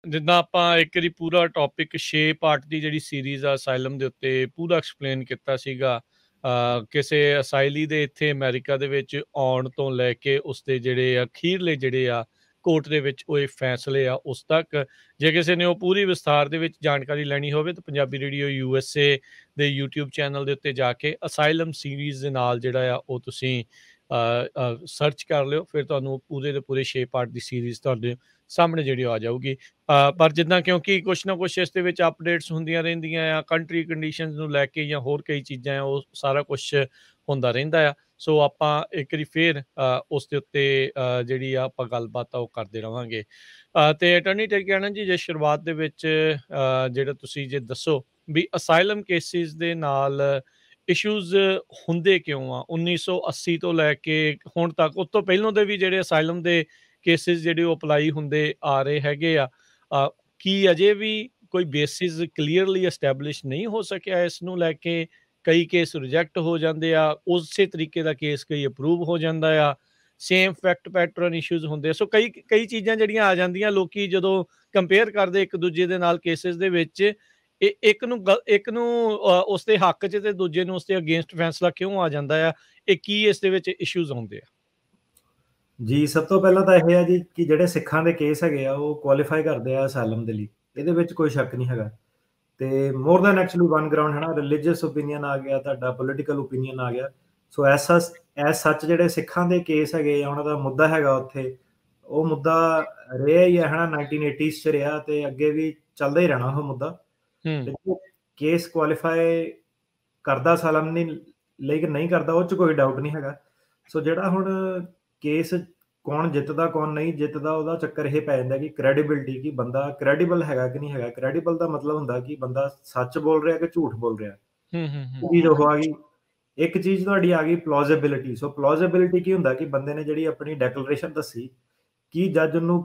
ਜਿੱਦਾਂ ਆਪਾਂ ਇੱਕ ਵਾਰੀ ਪੂਰਾ ਟੌਪਿਕ 6 ਪਾਰਟ ਦੀ ਜਿਹੜੀ ਸੀਰੀਜ਼ ਆ ਅਸਾਈਲਮ ਦੇ ਉੱਤੇ ਪੂਰਾ ਐਕਸਪਲੇਨ ਕੀਤਾ ਸੀਗਾ। ਕਿਸੇ ਅਸਾਈਲੀ ਦੇ ਇੱਥੇ ਅਮਰੀਕਾ ਦੇ ਵਿੱਚ ਆਉਣ ਤੋਂ ਲੈ ਕੇ ਉਸਦੇ ਜਿਹੜੇ ਅਖੀਰਲੇ ਜਿਹੜੇ ਆ ਕੋਰਟ ਦੇ ਵਿੱਚ ਉਹ ਇਹ ਫੈਸਲੇ ਆ ਉਸ ਤੱਕ। ਜੇ ਕਿਸੇ ਨੇ ਉਹ ਪੂਰੀ ਵਿਸਥਾਰ ਦੇ ਵਿੱਚ ਜਾਣਕਾਰੀ ਲੈਣੀ ਹੋਵੇ ਤਾਂ ਪੰਜਾਬੀ ਰੇਡੀਓ USA ਦੇ ਯੂਟਿਊਬ ਚੈਨਲ ਦੇ ਉੱਤੇ ਜਾ ਕੇ ਅਸਾਈਲਮ ਸੀਰੀਜ਼ ਦੇ ਨਾਲ ਜਿਹੜਾ ਆ ਉਹ ਤੁਸੀਂ ਸਰਚ ਕਰ ਲਿਓ। ਫਿਰ ਤੁਹਾਨੂੰ ਪੂਰੇ ਦੇ ਪੂਰੇ 6 ਪਾਰਟ ਦੀ ਸੀਰੀਜ਼ ਤੁਹਾਡੇ ਸਾਹਮਣੇ ਜਿਹੜੀ ਉਹ ਆ ਜਾਊਗੀ। ਪਰ ਜਿੱਦਾਂ ਕਿਉਂਕਿ ਕੁਛ ਨਾ ਕੁਛ ਇਸ ਦੇ ਵਿੱਚ ਅਪਡੇਟਸ ਹੁੰਦੀਆਂ ਰਹਿੰਦੀਆਂ ਆ, ਕੰਟਰੀ ਕੰਡੀਸ਼ਨਸ ਨੂੰ ਲੈ ਕੇ ਜਾਂ ਹੋਰ ਕਈ ਚੀਜ਼ਾਂ ਆ, ਉਹ ਸਾਰਾ ਕੁਛ ਹੁੰਦਾ ਰਹਿੰਦਾ ਆ। ਸੋ ਆਪਾਂ ਇੱਕ ਵਾਰੀ ਫੇਰ ਉਸ ਦੇ ਉੱਤੇ ਜਿਹੜੀ ਆ ਆਪਾਂ ਗੱਲਬਾਤ ਆ ਉਹ ਕਰਦੇ ਰਹਾਂਗੇ। ਤੇ ਅਟਾਰਨੀ ਟਿਰਗਿਆਨਾ ਜੀ, ਜੇ ਸ਼ੁਰੂਆਤ ਦੇ ਵਿੱਚ ਜਿਹੜਾ ਤੁਸੀਂ ਜੇ ਦੱਸੋ ਵੀ ਅਸਾਈਲਮ ਕੇਸਿਸ ਦੇ ਨਾਲ ਇਸ਼ੂਜ਼ ਹੁੰਦੇ ਕਿਉਂ ਆ 1980 ਤੋਂ ਲੈ ਕੇ ਹੁਣ ਤੱਕ? ਉਸ ਤੋਂ ਪਹਿਲਾਂ ਦੇ ਵੀ ਜਿਹੜੇ ਅਸਾਈਲਮ ਦੇ ਕੇਸਿਸ ਜਿਹੜੇ ਉਹ ਅਪਲਾਈ ਹੁੰਦੇ ਆ ਰਹੇ ਹੈਗੇ ਆ। ਕੀ ਅਜੇ ਵੀ ਕੋਈ ਬੇਸਿਸ ਕਲੀਅਰਲੀ ਐਸਟੈਬਲਿਸ਼ ਨਹੀਂ ਹੋ ਸਕਿਆ ਇਸ ਨੂੰ ਲੈ ਕੇ? ਕਈ ਕੇਸ ਰਿਜੈਕਟ ਹੋ ਜਾਂਦੇ ਆ, ਉਸੇ ਤਰੀਕੇ ਦਾ ਕੇਸ ਕਈ ਅਪਰੂਵ ਹੋ ਜਾਂਦਾ ਆ, ਸੇਮ ਫੈਕਟ ਪੈਟਰਨ ਇਸ਼ੂਜ਼ ਹੁੰਦੇ ਆ। ਸੋ ਕਈ ਕਈ ਚੀਜ਼ਾਂ ਜਿਹੜੀਆਂ ਆ ਜਾਂਦੀਆਂ, ਲੋਕੀ ਜਦੋਂ ਕੰਪੇਅਰ ਕਰਦੇ ਇੱਕ ਦੂਜੇ ਦੇ ਨਾਲ ਕੇਸਿਸ ਦੇ ਵਿੱਚ, ਇੱਕ ਨੂੰ ਉਸ ਦੇ ਹੱਕ 'ਚ ਤੇ ਦੂਜੇ ਨੂੰ ਉਸ ਦੇ ਅਗੇਂਸਟ ਫੈਸਲਾ ਕਿਉਂ ਆ ਜਾਂਦਾ ਆ? ਇਹ ਕੀ ਇਸ ਦੇ ਵਿੱਚ ਇਸ਼ੂਜ਼ ਹੁੰਦੇ ਆ? ਜੀ, ਸਭ ਤੋਂ ਪਹਿਲਾਂ ਤਾਂ ਇਹ ਹੈ ਜੀ ਕਿ ਜਿਹੜੇ ਸਿੱਖਾਂ ਦੇ ਕੇਸ ਹੈਗੇ ਆ ਉਹ ਕੁਆਲੀਫਾਈ ਕਰਦੇ ਆ ਅਸਾਈਲਮ ਦੇ ਲਈ, ਇਹਦੇ ਵਿੱਚ ਕੋਈ ਸ਼ੱਕ ਨਹੀਂ ਹੈਗਾ। ਤੇ more than actually one ground ਹੈ ਨਾ, ਰਿਲੀਜੀਅਸ ਓਪੀਨੀਅਨ ਆ ਗਿਆ, ਤੁਹਾਡਾ ਪੋਲੀਟੀਕਲ ਓਪੀਨੀਅਨ ਆ ਗਿਆ। ਸੋ ਐਸ ਸੱਚ ਜਿਹੜੇ ਸਿੱਖਾਂ ਦੇ ਕੇਸ ਹੈਗੇ ਆ ਉਹਨਾਂ ਦਾ ਮੁੱਦਾ ਹੈਗਾ ਉੱਥੇ, ਉਹ ਮੁੱਦਾ ਰਿਹਾ ਹੀ ਹੈ ਹੈ ਨਾ, 1980s 'ਚ ਰਿਹਾ ਤੇ ਅੱਗੇ ਵੀ ਚੱਲਦਾ ਹੀ ਰਹਿਣਾ ਉਹ ਮੁੱਦਾ। ਕੇਸ ਕੁਆਲੀਫਾਈ ਕਰਦਾ ਅਸਾਈਲਮ ਨਹੀਂ ਲਈ ਕਿ ਨਹੀਂ ਕਰਦਾ, ਉਹ 'ਚ ਕੋਈ ਡਾਊਟ ਨਹੀਂ ਹੈਗਾ। ਸੋ ਜਿਹੜਾ ਹੁਣ ਕੇਸ ਕੌਣ ਜਿੱਤਦਾ ਕੌਣ ਨਹੀਂ ਜਿੱਤਦਾ, ਉਹਦਾ ਚੱਕਰ ਇਹ ਪੈ ਜਾਂਦਾ ਕਿ ਕ੍ਰੈਡੀਬਿਲਿਟੀ, ਕਿ ਬੰਦਾ ਕ੍ਰੈਡੀਬਲ ਹੈਗਾ ਕਿ ਨਹੀਂ ਹੈਗਾ। ਕ੍ਰੈਡੀਬਲ ਦਾ ਮਤਲਬ ਹੁੰਦਾ ਕਿ ਬੰਦਾ ਸੱਚ ਬੋਲ ਰਿਹਾ ਕਿ ਝੂਠ ਬੋਲ ਰਿਹਾ। ਚੀਜ਼ ਉਹ ਆ ਗਈ। ਇੱਕ ਚੀਜ਼ ਤੁਹਾਡੀ ਆ ਗਈ ਪਲੋਜ਼ੇਬਿਲਿਟੀ। ਸੋ ਪਲੋਜ਼ੇਬਿਲਿਟੀ ਕੀ ਹੁੰਦਾ ਕਿ ਬੰਦੇ ਨੇ ਜਿਹੜੀ ਆਪਣੀ ਡੈਕਲੇਰੇਸ਼ਨ ਦੱਸੀ, ਕੀ ਜੱਜ ਉਹਨੂੰ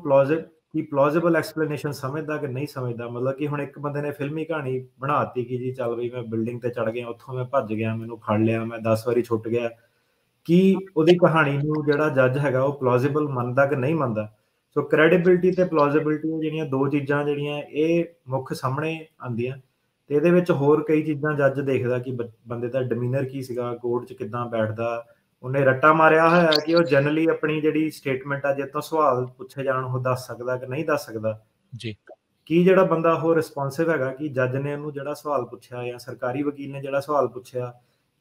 ਪਲੋਜ਼ੇਬਲ ਐਕਸਪਲੇਨੇਸ਼ਨ ਸਮਝਦਾ ਕਿ ਨਹੀਂ ਸਮਝਦਾ। ਮਤਲਬ ਕਿ ਹੁਣ ਇੱਕ ਬੰਦੇ ਨੇ ਫਿਲਮੀ ਕਹਾਣੀ ਬਣਾਤੀ ਕਿ ਜੀ ਚੱਲ ਬਈ ਮੈਂ ਬਿਲਡਿੰਗ ਤੇ ਚੜ ਗਿਆ, ਉੱਥੋਂ ਮੈਂ ਭੱਜ ਗਿਆ, ਮੈਨੂੰ ਫੜ ਲਿਆ, ਮੈਂ 10 ਵਾਰੀ ਛੁੱਟ ਗਿਆ। ਕੀ ਉਹਦੀ ਕਹਾਣੀ ਨੂੰ ਜਿਹੜਾ ਜੱਜ ਹੈਗਾ ਉਹ ਪਲੋਜ਼ੇਬਲ ਮੰਨਦਾ ਕਿ ਨਹੀਂ ਮੰਨਦਾ। ਸੋ ਕ੍ਰੈਡੀਬਿਲਿਟੀ ਤੇ ਪਲੋਜ਼ੇਬਿਲਿਟੀ ਜਿਹੜੀਆਂ ਦੋ ਚੀਜ਼ਾਂ ਜਿਹੜੀਆਂ ਇਹ ਮੁੱਖ ਸਾਹਮਣੇ ਆਉਂਦੀਆਂ। ਤੇ ਇਹਦੇ ਵਿੱਚ ਹੋਰ ਕਈ ਚੀਜ਼ਾਂ ਜੱਜ ਦੇਖਦਾ ਕਿ ਬੰਦੇ ਦਾ ਡਿਮੀਨਰ ਕੀ ਸੀਗਾ, ਕੋਰਟ 'ਚ ਕਿੱਦਾਂ ਬੈਠਦਾ, ਉਹਨੇ ਰੱਟਾ ਮਾਰਿਆ ਹੋਇਆ ਕਿ ਉਹ ਜਨਰਲੀ ਆਪਣੀ ਜਿਹੜੀ ਸਟੇਟਮੈਂਟ ਆ, ਜੇ ਤੋਂ ਸਵਾਲ ਪੁੱਛੇ ਜਾਣ ਉਹ ਦੱਸ ਸਕਦਾ ਕਿ ਨਹੀਂ ਦੱਸ ਸਕਦਾ। ਜੀ। ਕੀ ਜਿਹੜਾ ਬੰਦਾ ਉਹ ਰਿਸਪੌਂਸਿਵ ਹੈਗਾ ਕਿ ਜੱਜ ਨੇ ਉਹਨੂੰ ਜਿਹੜਾ ਸਵਾਲ ਪੁੱਛਿਆ ਜਾਂ ਸਰਕਾਰੀ ਵਕੀਲ ਨੇ ਜਿਹੜਾ ਸਵਾਲ ਪੁੱਛਿਆ,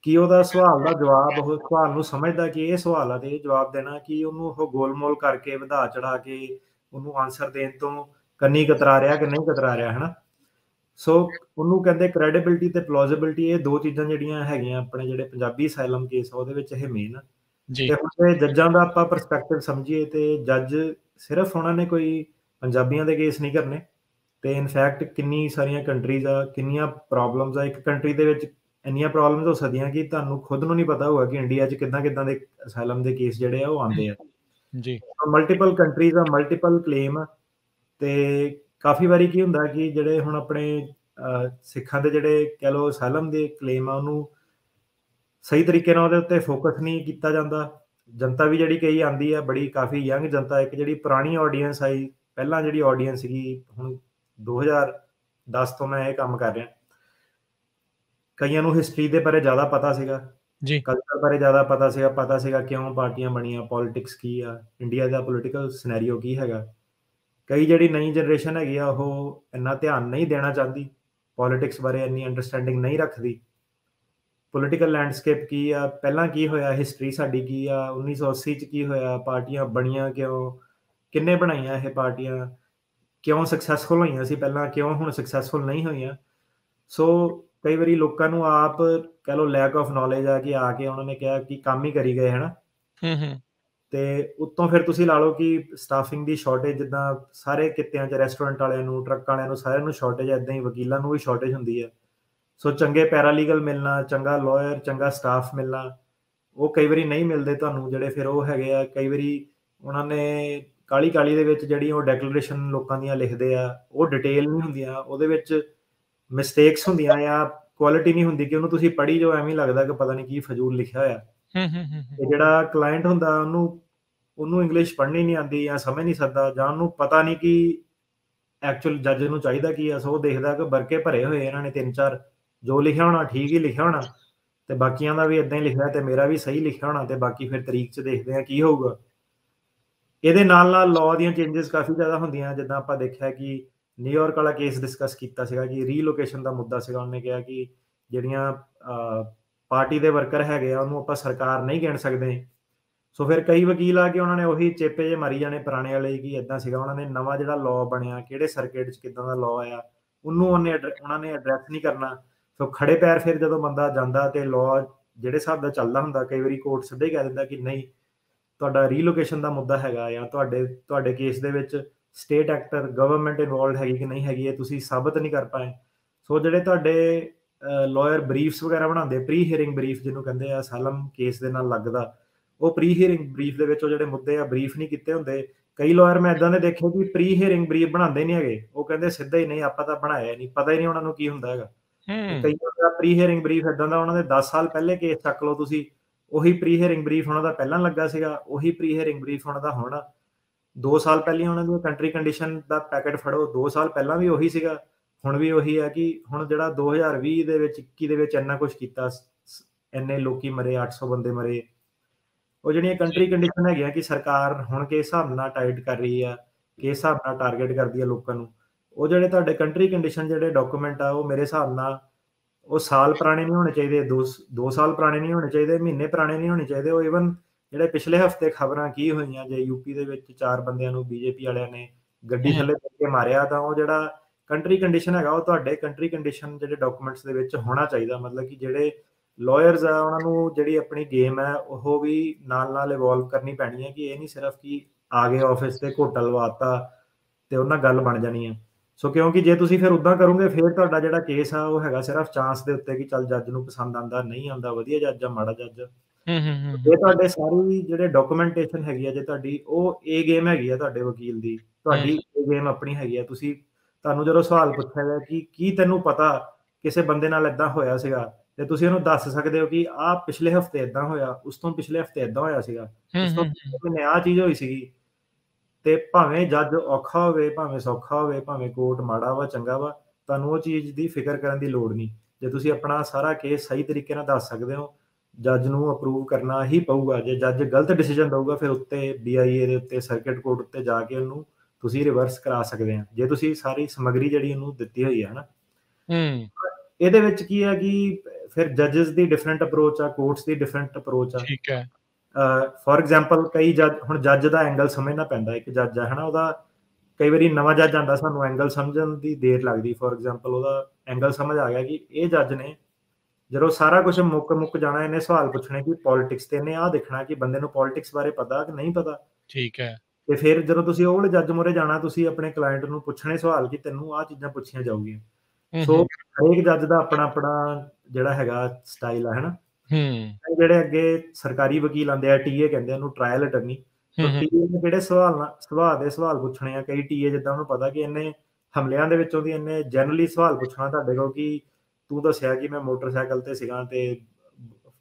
ਕਿ ਉਹਦਾ ਸਵਾਲ ਦਾ ਜਵਾਬ, ਉਹ ਸਵਾਲ ਨੂੰ ਸਮਝਦਾ ਕਿ ਇਹ ਸਵਾਲ ਆ ਤੇ ਇਹ ਜਵਾਬ ਦੇਣਾ, ਕਿ ਉਹਨੂੰ ਉਹ ਗੋਲਮੋਲ ਕਰਕੇ ਵਧਾ ਚੜਾ ਕੇ ਉਹਨੂੰ ਆਨਸਰ ਦੇਣ ਤੋਂ ਕੰਨੀ ਕਤਰਾ ਰਿਹਾ ਕਿ ਨਹੀਂ ਕਤਰਾ ਰਿਹਾ, ਹਨਾ। ਸੋ ਉਹਨੂੰ ਕਹਿੰਦੇ ਕ੍ਰੈਡੀਬਿਲਿਟੀ ਤੇ ਪਲੋਜ਼ੇਬਿਲਿਟੀ, ਇਹ ਦੋ ਚੀਜ਼ਾਂ ਜਿਹੜੀਆਂ ਹੈਗੀਆਂ ਆਪਣੇ ਜਿਹੜੇ ਪੰਜਾਬੀ ਅਸਾਈਲਮ ਕੇਸ ਆ ਉਹਦੇ ਵਿੱਚ ਇਹ ਮੇਨ ਆ। ਤੇ ਹੁਣ ਜੱਜਾਂ ਦਾ ਆਪਾਂ ਪਰਸਪੈਕਟਿਵ ਸਮਝੀਏ ਤੇ ਜੱਜ ਸਿਰਫ ਉਹਨਾਂ ਨੇ ਕੋਈ ਪੰਜਾਬੀਆਂ ਦੇ ਕੇਸ ਨਹੀਂ ਕਰਨੇ। ਤੇ ਇਨਫੈਕਟ ਕਿੰਨੀ ਸਾਰੀਆਂ ਕੰਟਰੀਜ਼ ਆ, ਕਿੰਨੀਆਂ ਪ੍ਰੋਬਲਮਸ ਆ। ਇੱਕ ਕੰਟਰੀ ਦੇ ਵਿੱਚ ਇੰਨੀਆਂ ਪ੍ਰੋਬਲਮਸ ਹੋ ਸਕਦੀਆਂ ਕਿ ਤੁਹਾਨੂੰ ਖੁਦ ਨੂੰ ਨਹੀਂ ਪਤਾ ਹੋਊਗਾ ਕਿ ਇੰਡੀਆ 'ਚ ਕਿੱਦਾਂ ਦੇ ਅਸਾਈਲਮ ਦੇ ਕੇਸ ਜਿਹੜੇ ਆ ਉਹ ਆਉਂਦੇ ਆ। ਜੀ। ਮਲਟੀਪਲ ਕੰਟਰੀਜ਼ ਆ, ਮਲਟੀਪਲ ਕਲੇਮ ਆ। ਤੇ ਕਾਫੀ ਵਾਰੀ ਕੀ ਹੁੰਦਾ ਕਿ ਜਿਹੜੇ ਹੁਣ ਆਪਣੇ ਸਿੱਖਾਂ ਦੇ ਜਿਹੜੇ ਕਹਿ ਲਓ ਅਸਾਈਲਮ ਦੇ ਕਲੇਮ ਆ, ਉਹਨੂੰ ਸਹੀ ਤਰੀਕੇ ਨਾਲ ਉਹਦੇ ਉੱਤੇ ਫੋਕਸ ਨਹੀਂ ਕੀਤਾ ਜਾਂਦਾ। ਜਨਤਾ ਵੀ ਜਿਹੜੀ ਕਈ ਆਉਂਦੀ ਆ, ਬੜੀ ਕਾਫੀ ਯੰਗ ਜਨਤਾ, ਇੱਕ ਜਿਹੜੀ ਪੁਰਾਣੀ ਆਡੀਅנס ਆਈ, ਪਹਿਲਾਂ ਜਿਹੜੀ ਆਡੀਅנס ਸੀਗੀ, ਹੁਣ 2010 ਤੋਂ ਮੈਂ ਇਹ ਕੰਮ ਕਰ ਰਿਹਾ। ਕਈਆਂ ਨੂੰ ਹਿਸਟਰੀ ਦੇ ਬਾਰੇ ਜ਼ਿਆਦਾ ਪਤਾ ਸੀਗਾ, ਕਲਚਰ ਬਾਰੇ ਜ਼ਿਆਦਾ ਪਤਾ ਸੀਗਾ ਕਿਉਂ ਪਾਰਟੀਆਂ ਬਣੀਆਂ, ਪੋਲਿਟਿਕਸ ਕੀ ਆ, ਇੰਡੀਆ ਦਾ ਪੋਲੀਟੀਕਲ ਸਿਨੈਰੀਓ ਕੀ ਹੈਗਾ। ਕਈ ਜਿਹੜੀ ਨਵੀਂ ਜਨਰੇਸ਼ਨ ਹੈਗੀ ਆ ਉਹ ਇੰਨਾ ਧਿਆਨ ਨਹੀਂ ਦੇਣਾ ਚਾਹੁੰਦੀ, ਪੋਲਿਟਿਕਸ ਬਾਰੇ ਇੰਨੀ ਅੰਡਰਸਟੈਂਡਿੰਗ ਨਹੀਂ ਰੱਖਦੀ। ਪੋਲੀਟੀਕਲ ਲੈਂਡਸਕੇਪ ਕੀ ਆ, ਪਹਿਲਾਂ ਕੀ ਹੋਇਆ, ਹਿਸਟਰੀ ਸਾਡੀ ਕੀ ਆ, 1980 'ਚ ਕੀ ਹੋਇਆ, ਪਾਰਟੀਆਂ ਬਣੀਆਂ ਕਿਉਂ, ਕਿੰਨੇ ਬਣਾਈਆਂ ਇਹ ਪਾਰਟੀਆਂ, ਕਿਉਂ ਸਕਸੈਸਫੁਲ ਹੋਈਆਂ ਸੀ ਪਹਿਲਾਂ, ਕਿਉਂ ਹੁਣ ਸਕਸੈਸਫੁਲ ਨਹੀਂ ਹੋਈਆਂ। ਸੋ ਕਈ ਵਾਰੀ ਲੋਕਾਂ ਨੂੰ ਆਪ ਕਹਿ ਲਓ ਲੈਕ ਆਫ ਨੌਲੇਜ ਆ ਕਿ ਆ ਕੇ ਉਹਨਾਂ ਨੇ ਕਿਹਾ ਕਿ ਕੰਮ ਹੀ ਕਰੀ ਗਏ, ਹਨਾ। ਤੇ ਉੱਤੋਂ ਫਿਰ ਤੁਸੀਂ ਲਾ ਲਓ ਕਿ ਸਟਾਫਿੰਗ ਦੀ ਸ਼ਾਰਟੇਜ, ਜਿੱਦਾਂ ਸਾਰੇ ਕਿੱਤਿਆਂ 'ਚ ਰੈਸਟੋਰੈਂਟ ਵਾਲਿਆਂ ਨੂੰ, ਟਰੱਕ ਵਾਲਿਆਂ ਨੂੰ, ਸਾਰਿਆਂ ਨੂੰ ਸ਼ਾਰਟੇਜ ਹੈ, ਇੱਦਾਂ ਹੀ ਵਕੀਲਾਂ ਨੂੰ ਵੀ ਸ਼ਾਰਟੇਜ ਹੁੰਦੀ ਹੈ। ਸੋ ਚੰਗੇ ਪੈਰਾਲੀਗਲ ਮਿਲਣਾ, ਚੰਗਾ ਲਾਇਰ, ਚੰਗਾ ਸਟਾਫ ਮਿਲਣਾ, ਉਹ ਕਈ ਵਾਰੀ ਨਹੀਂ ਮਿਲਦੇ ਤੁਹਾਨੂੰ। ਜਿਹੜੇ ਫਿਰ ਉਹ ਹੈਗੇ ਆ, ਕਈ ਵਾਰੀ ਉਹਨਾਂ ਨੇ ਕਾਹਲੀ ਦੇ ਵਿੱਚ ਜਿਹੜੀ ਉਹ ਡੈਕਲੇਰੇਸ਼ਨ ਲੋਕਾਂ ਦੀਆਂ ਲਿਖਦੇ ਆ, ਉਹ ਡਿਟੇਲ ਨਹੀਂ ਹੁੰਦੀਆਂ, ਉਹਦੇ ਵਿੱਚ ਮਿਸਟੇਕਸ ਹੁੰਦੀਆਂ ਜਾਂ ਕੁਆਲਿਟੀ ਨਹੀਂ ਹੁੰਦੀ, ਕਿ ਉਹਨੂੰ ਤੁਸੀਂ ਪੜ੍ਹੀ ਜਾਓ ਐਵੇਂ ਲੱਗਦਾ ਕਿ ਪਤਾ ਨਹੀਂ ਕੀ ਫਜ਼ੂਲ ਲਿਖਿਆ ਹੋਇਆ। ਤੇ ਜਿਹੜਾ ਕਲਾਇੰਟ ਹੁੰਦਾ ਉਹਨੂੰ ਇੰਗਲਿਸ਼ ਪੜ੍ਹਨੀ ਨਹੀਂ ਆਉਂਦੀ ਜਾਂ ਸਮਝ ਨਹੀਂ ਸਕਦਾ, ਜਾਂ ਉਹਨੂੰ ਪਤਾ ਨਹੀਂ ਕਿ ਐਕਚੁਅਲ ਜੱਜ ਨੂੰ ਚਾਹੀਦਾ ਕੀ ਆ, ਸੋ ਉਹ ਦੇਖਦਾ ਕਿ ਵਰਕੇ ਭਰੇ ਹੋਏ ਇਹਨਾਂ ਨੇ 3-4, ਜੋ ਲਿਖਿਆ ਹੋਣਾ ਠੀਕ ਹੀ ਲਿਖਿਆ ਹੋਣਾ, ਤੇ ਬਾਕੀਆਂ ਦਾ ਵੀ ਇਦਾਂ ਹੀ ਲਿਖਿਆ ਤੇ ਮੇਰਾ ਵੀ ਸਹੀ ਲਿਖਿਆ ਹੋਣਾ, ਤੇ ਬਾਕੀ ਫਿਰ ਤਰੀਕ 'ਚ ਦੇਖਦੇ ਆ ਕੀ ਹੋਊਗਾ। ਇਹਦੇ ਨਾਲ ਲਾਅ ਦੀਆਂ ਚੇਂਜਸ ਕਾਫੀ ਜ਼ਿਆਦਾ ਹੁੰਦੀਆਂ, ਜਿੱਦਾਂ ਆਪਾਂ ਦੇਖਿਆ ਕਿ ਨਿਊਯਾਰਕ ਵਾਲਾ ਕੇਸ ਡਿਸਕਸ ਕੀਤਾ ਸੀਗਾ ਕਿ ਰੀਲੋਕੇਸ਼ਨ ਦਾ ਮੁੱਦਾ ਸੀਗਾ। ਉਹਨੇ ਕਿਹਾ ਕਿ ਜਿਹੜੀਆਂ ਪਾਰਟੀ ਦੇ ਵਰਕਰ ਹੈਗੇ ਆ ਉਹਨੂੰ ਆਪਾਂ ਸਰਕਾਰ ਨਹੀਂ ਗਿਣ ਸਕਦੇ। ਸੋ ਫਿਰ ਕਈ ਵਕੀਲ ਆ ਕੇ ਉਹਨਾਂ ਨੇ ਉਹੀ ਚੇਪੇ ਜੇ ਮਾਰੀ ਜਾਣੇ ਪੁਰਾਣੇ ਵਾਲੇ ਕਿ ਇਦਾਂ ਸੀਗਾ। ਉਹਨਾਂ ਨੇ ਨਵਾਂ ਜਿਹੜਾ ਲਾਅ ਬਣਿਆ, ਕਿਹੜੇ ਸਰਕਟ 'ਚ ਕਿੱਦਾਂ ਦਾ ਲਾਅ ਆਇਆ, ਉਹਨੂੰ ਉਹਨਾਂ ਨੇ ਐਡਰੈਸ ਨਹੀਂ ਕਰਨਾ। ਸੋ ਖੜੇ ਪੈਰ ਫਿਰ ਜਦੋਂ ਬੰਦਾ ਜਾਂਦਾ ਤੇ ਲਾਅ ਜਿਹੜੇ ਹਿਸਾਬ ਦਾ ਚੱਲਦਾ ਹੁੰਦਾ, ਕਈ ਵਾਰੀ ਕੋਰਟ ਸਿੱਧਾ ਹੀ ਕਹਿ ਦਿੰਦਾ ਕਿ ਨਹੀਂ, ਤੁਹਾਡਾ ਰੀਲੋਕੇਸ਼ਨ ਦਾ ਮੁੱਦਾ ਹੈਗਾ, ਜਾਂ ਤੁਹਾਡੇ ਕੇਸ ਦੇ ਵਿੱਚ ਸਟੇਟ ਐਕਟਰ ਗਵਰਨਮੈਂਟ ਇਨਵੋਲਵਡ ਹੈਗੀ ਕਿ ਨਹੀਂ ਹੈਗੀ, ਇਹ ਤੁਸੀਂ ਸਾਬਤ ਨਹੀਂ ਕਰ ਪਾਏ। ਸੋ ਜਿਹੜੇ ਤੁਹਾਡੇ ਲਾਇਰ ਬਰੀਫਸ ਵਗੈਰਾ ਬਣਾਉਂਦੇ, ਪ੍ਰੀ ਹੀਅਰਿੰਗ ਬਰੀਫ ਜਿਹਨੂੰ ਕਹਿੰਦੇ ਆ, ਅਸਾਈਲਮ ਕੇਸ ਦੇ ਨਾਲ ਲੱਗਦਾ, ਉਹ ਪ੍ਰੀ ਹੀਅਰਿੰਗ ਬਰੀਫ ਦੇ ਵਿੱਚ ਉਹ ਜਿਹੜੇ ਮੁੱਦੇ ਆ ਬਰੀਫ ਨਹੀਂ ਕੀਤੇ ਹੁੰਦੇ। ਕਈ ਲਾਇਰ ਮੈਂ ਇਦਾਂ ਦੇ ਦੇਖੇ ਕਿ ਪ੍ਰੀ ਹੀਅਰਿੰਗ ਬਰੀਫ ਬਣਾਉਂਦੇ ਨਹੀਂ ਹੈਗੇ, ਉਹ ਕਹਿੰਦੇ ਸਿੱਧਾ ਹੀ ਨਹੀਂ, ਆਪਾਂ ਤਾਂ ਬਣਾਇਆ ਨਹੀਂ, ਪਤਾ ਹੀ ਨਹੀਂ ਉਹਨਾਂ ਨੂੰ ਕੀ ਹੁੰਦਾ ਹੈਗਾ। ਕਈ ਦਾ ਪ੍ਰੀ ਹੀਅਰਿੰਗ ਬਰੀਫ ਇਦਾਂ ਦਾ, ਉਹਨਾਂ ਦੇ 10 ਸਾਲ ਪਹਿਲੇ ਕੇਸ ਚੱਕ ਲਓ ਤੁਸੀਂ, ਉਹੀ ਪ੍ਰੀ ਹੀਅਰਿੰਗ ਬਰੀਫ ਉਹਨਾਂ ਦਾ ਪਹਿਲਾਂ ਲੱਗਾ ਸੀਗਾ, ਉਹੀ ਪ੍ਰੀ ਹੀਅਰਿੰਗ ਬਰੀਫ ਉਹਨਾਂ ਦਾ ਹੁਣ 2 ਸਾਲ ਪਹਿਲਾਂ ਉਹਨਾਂ ਦੀ ਕੰਟਰੀ ਕੰਡੀਸ਼ਨ ਦਾ ਪੈਕੇਟ ਫੜੋ, 2 ਸਾਲ ਪਹਿਲਾਂ ਵੀ ਉਹੀ ਸੀਗਾ, ਹੁਣ ਵੀ ਉਹੀ ਹੈ। ਕਿ ਹੁਣ ਜਿਹੜਾ 2020 ਦੇ ਵਿੱਚ 21 ਦੇ ਵਿੱਚ ਇੰਨਾ ਕੁਝ ਕੀਤਾ, ਇੰਨੇ ਲੋਕੀ ਮਰੇ, 800 ਬੰਦੇ ਮਰੇ, ਉਹ ਜਿਹੜੀਆਂ ਕੰਟਰੀ ਕੰਡੀਸ਼ਨ ਹੈਗੀਆਂ ਕਿ ਸਰਕਾਰ ਹੁਣ ਕਿਸ ਹਿਸਾਬ ਨਾਲ ਟਾਈਟ ਕਰ ਰਹੀ ਆ, ਕਿਸ ਹਿਸਾਬ ਨਾਲ ਟਾਰਗੇਟ ਕਰਦੀ ਆ ਲੋਕਾਂ ਨੂੰ, ਉਹ ਜਿਹੜੇ ਤੁਹਾਡੇ ਕੰਟਰੀ ਕੰਡੀਸ਼ਨ ਜਿਹੜੇ ਡਾਕੂਮੈਂਟ ਆ, ਉਹ ਮੇਰੇ ਹਿਸਾਬ ਨਾਲ ਉਹ ਸਾਲ ਪੁਰਾਣੇ ਨਹੀਂ ਹੋਣੇ ਚਾਹੀਦੇ, 2 ਸਾਲ ਪੁਰਾਣੇ ਨਹੀਂ ਹੋਣੇ ਚਾਹੀਦੇ, ਮਹੀਨੇ ਪੁਰਾਣੇ ਨਹੀਂ ਹੋਣੇ ਚਾਹੀਦੇ। ਉਹ ਈਵਨ ਜਿਹੜੇ ਪਿਛਲੇ ਹਫ਼ਤੇ ਖਬਰਾਂ ਕੀ ਹੋਈਆਂ, ਜੇ ਯੂਪੀ ਦੇ ਵਿੱਚ 4 ਬੰਦਿਆਂ ਨੂੰ ਬੀਜੇਪੀ ਵਾਲਿਆਂ ਨੇ ਗੱਡੀ ਥੱਲੇ ਧੱਕ ਕੇ ਮਾਰਿਆ, ਤਾਂ ਉਹ ਜਿਹੜਾ ਕੰਟਰੀ ਕੰਡੀਸ਼ਨ ਹੈਗਾ, ਉਹ ਤੁਹਾਡੇ ਕੰਟਰੀ ਕੰਡੀਸ਼ਨ ਜਿਹੜੇ ਡਾਕੂਮੈਂਟਸ ਦੇ ਵਿੱਚ ਹੋਣਾ ਚਾਹੀਦਾ। ਮਤਲਬ ਕਿ ਜਿਹੜੇ ਲਾਇਰਸ ਆ ਉਹਨਾਂ ਨੂੰ ਜਿਹੜੀ ਆਪਣੀ ਗੇਮ ਹੈ ਉਹ ਵੀ ਨਾਲ ਇਵੋਲਵ ਕਰਨੀ ਪੈਣੀ ਹੈ, ਕਿ ਇਹ ਨਹੀਂ ਸਿਰਫ ਕਿ ਆ ਗਏ ਆਫਿਸ ਤੇ ਘੋਟਾ ਲਵਾਤਾ ਤੇ ਉਹਨਾਂ ਗੱਲ ਬਣ ਜਾਣੀ ਹੈ। ਸੋ ਕਿਉਂਕਿ ਜੇ ਤੁਸੀਂ ਫਿਰ ਉਦਾਂ ਕਰੋਗੇ, ਫਿਰ ਤੁਹਾਡਾ ਜਿਹੜਾ ਕੇਸ ਆ ਉਹ ਹੈਗਾ ਸਿਰਫ ਚਾਂਸ ਦੇ ਉੱਤੇ ਕਿ ਚੱਲ ਜੱਜ ਨੂੰ ਪਸੰਦ ਆਉਂਦਾ, ਨਹੀਂ ਆਉਂਦਾ, ਵਧੀਆ ਜੱਜ ਆ, ਮਾੜਾ ਜੱਜ। ਜੇ ਤੁਹਾਡੇ ਸਾਰੀ ਜਿਹੜੇ ਡਾਕੂਮੈਂਟੇਸ਼ਨ ਹੈਗੀ ਆ, ਜੇ ਤੁਹਾਡੀ ਉਹ ਇਹ ਗੇਮ ਹੈਗੀ ਆ ਤੁਹਾਡੇ ਵਕੀਲ ਦੀ, ਤੁਹਾਡੀ ਇਹ ਗੇਮ ਆਪਣੀ ਹੈਗੀ ਆ, ਤੁਹਾਨੂੰ ਜਦੋਂ ਸਵਾਲ ਪੁੱਛਿਆ ਗਿਆ ਕਿ ਕੀ ਤੈਨੂੰ ਪਤਾ ਕਿਸੇ ਬੰਦੇ ਨਾਲ ਇਦਾਂ ਹੋਇਆ ਸੀਗਾ, ਤੇ ਤੁਸੀਂ ਉਹਨੂੰ ਦੱਸ ਸਕਦੇ ਹੋ ਕਿ ਆਹ ਪਿਛਲੇ ਹਫ਼ਤੇ ਇਦਾਂ ਹੋਇਆ, ਉਸ ਤੋਂ ਪਿਛਲੇ ਹਫ਼ਤੇ ਇਦਾਂ ਹੋਇਆ ਸੀਗਾ, ਉਸ ਤੋਂ ਪਿਛਲੇ ਮਹੀਨੇ ਆਹ ਚੀਜ਼ ਹੋਈ ਸੀਗੀ, ਤੇ ਭਾਵੇਂ ਜੱਜ ਔਖਾ ਹੋਵੇ, ਭਾਵੇਂ ਸੌਖਾ ਹੋਵੇ, ਭਾਵੇਂ ਕੋਰਟ ਮਾੜਾ ਵਾ ਚੰਗਾ ਵਾ, ਤੁਹਾਨੂੰ ਉਹ ਚੀਜ਼ ਦੀ ਫਿਕਰ ਕਰਨ ਦੀ ਲੋੜ ਨਹੀਂ। ਜੇ ਤੁਸੀਂ ਆਪਣਾ ਸਾਰਾ ਕੇਸ ਸਹੀ ਤਰੀਕੇ ਨਾਲ ਦੱਸ ਸਕਦੇ ਹੋ, ਜੱਜ ਨੂੰ ਅਪਰੂਵ ਕਰਨਾ ਹੀ ਪਊਗਾ। ਜੇ ਜੱਜ ਗਲਤ ਡਿਸੀਜਨ ਦਊਗਾ, ਫਿਰ ਉੱਤੇ BIA ਦੇ ਉੱਤੇ, ਸਰਕਟ ਕੋਰਟ ਉੱਤੇ ਜਾ ਕੇ ਉਹਨੂੰ ਤੁਸੀਂ ਰਿਵਰਸ ਕਰਾ ਸਕਦੇ ਆ, ਜੇ ਤੁਸੀਂ ਸਾਰੀ ਸਮੱਗਰੀ ਜਿਹੜੀ ਉਹਨੂੰ ਦਿੱਤੀ ਹੋਈ ਹੈ ਨਾ। ਇਹਦੇ ਵਿੱਚ ਕੀ ਹੈ ਕਿ ਫਿਰ ਜੱਜਸ ਦੀ ਡਿਫਰੈਂਟ ਅਪਰੋਚ ਆ, ਕੋਰਟਸ ਦੀ ਡਿਫਰੈਂਟ ਅਪਰੋਚ ਆ। ਠੀਕ ਹੈ। ਫੋਰ ਐਗਜ਼ਾਮਪਲ ਕਈ ਜੱਜ, ਹੁਣ ਜੱਜ ਦਾ ਐਂਗਲ ਸਮਝਣਾ ਪੈਂਦਾ। ਇੱਕ ਜੱਜ ਹੈ ਹਨਾ, ਉਹਦਾ ਕਈ ਵਾਰੀ ਨਵਾਂ ਜੱਜ ਆਉਂਦਾ, ਸਾਨੂੰ ਐਂਗਲ ਸਮਝਣ ਦੀ ਦੇਰ ਲੱਗਦੀ। ਫੋਰ ਐਗਜ਼ਾਮਪਲ ਉਹਦਾ ਐਂਗਲ ਸਮਝ ਆ ਗਿਆ ਕਿ ਇਹ ਜੱਜ ਨੇ ਜਦੋਂ ਸਾਰਾ ਕੁਝ ਮੁੱਕ ਜਾਣਾ, ਇਹਨੇ ਸਵਾਲ ਪੁੱਛਣੇ ਕਿ ਪੋਲਿਟਿਕਸ ਤੇ, ਇਹਨੇ ਆਹ ਦੇਖਣਾ ਕਿ ਬੰਦੇ ਨੂੰ ਪੋਲਿਟਿਕਸ ਬਾਰੇ ਪਤਾ ਕਿ ਨਹੀਂ ਪਤਾ। ਠੀਕ ਹੈ। ਤੇ ਫਿਰ ਜਦੋਂ ਤੁਸੀਂ ਉਹ ਵਾਲੇ ਜੱਜ ਮੂਹਰੇ ਜਾਣਾ, ਤੁਸੀਂ ਆਪਣੇ ਕਲਾਇੰਟ ਨੂੰ ਪੁੱਛਣੇ ਸਵਾਲ ਕਿ ਤੈਨੂੰ ਆਹ ਚੀਜ਼ਾਂ ਪੁੱਛੀਆਂ ਜਾਊਗੀਆਂ। ਸੋ ਹਰੇਕ ਜੱਜ ਦਾ ਆਪਣਾ ਜਿਹੜਾ ਹੈਗਾ ਸਟਾਈਲ ਆ, ਹਨਾ। ਜਿਹੜੇ ਅੱਗੇ ਸਰਕਾਰੀ ਵਕੀਲ ਆਉਂਦੇ ਆ, TA ਕਹਿੰਦੇ ਉਹਨੂੰ, ਟ੍ਰਾਇਲ ਅਟਰਨੀ। TA ਨੇ ਜਿਹੜੇ ਸਵਾਲ ਪੁੱਛਣੇ ਆ, ਕਈ TA ਜਿੱਦਾਂ ਉਹਨੂੰ ਪਤਾ ਕਿ ਇਹਨੇ ਹਮਲਿਆਂ ਦੇ ਵਿੱਚੋਂ ਦੀ ਇਹਨੇ ਜਨਰਲੀ ਸਵਾਲ ਪੁੱਛਣਾ ਤੁਹਾਡੇ ਕੋਲ ਕਿ ਤੂੰ ਦੱਸਿਆ ਕਿ ਮੈਂ ਮੋਟਰਸਾਈਕਲ ਤੇ ਸੀਗਾ ਤੇ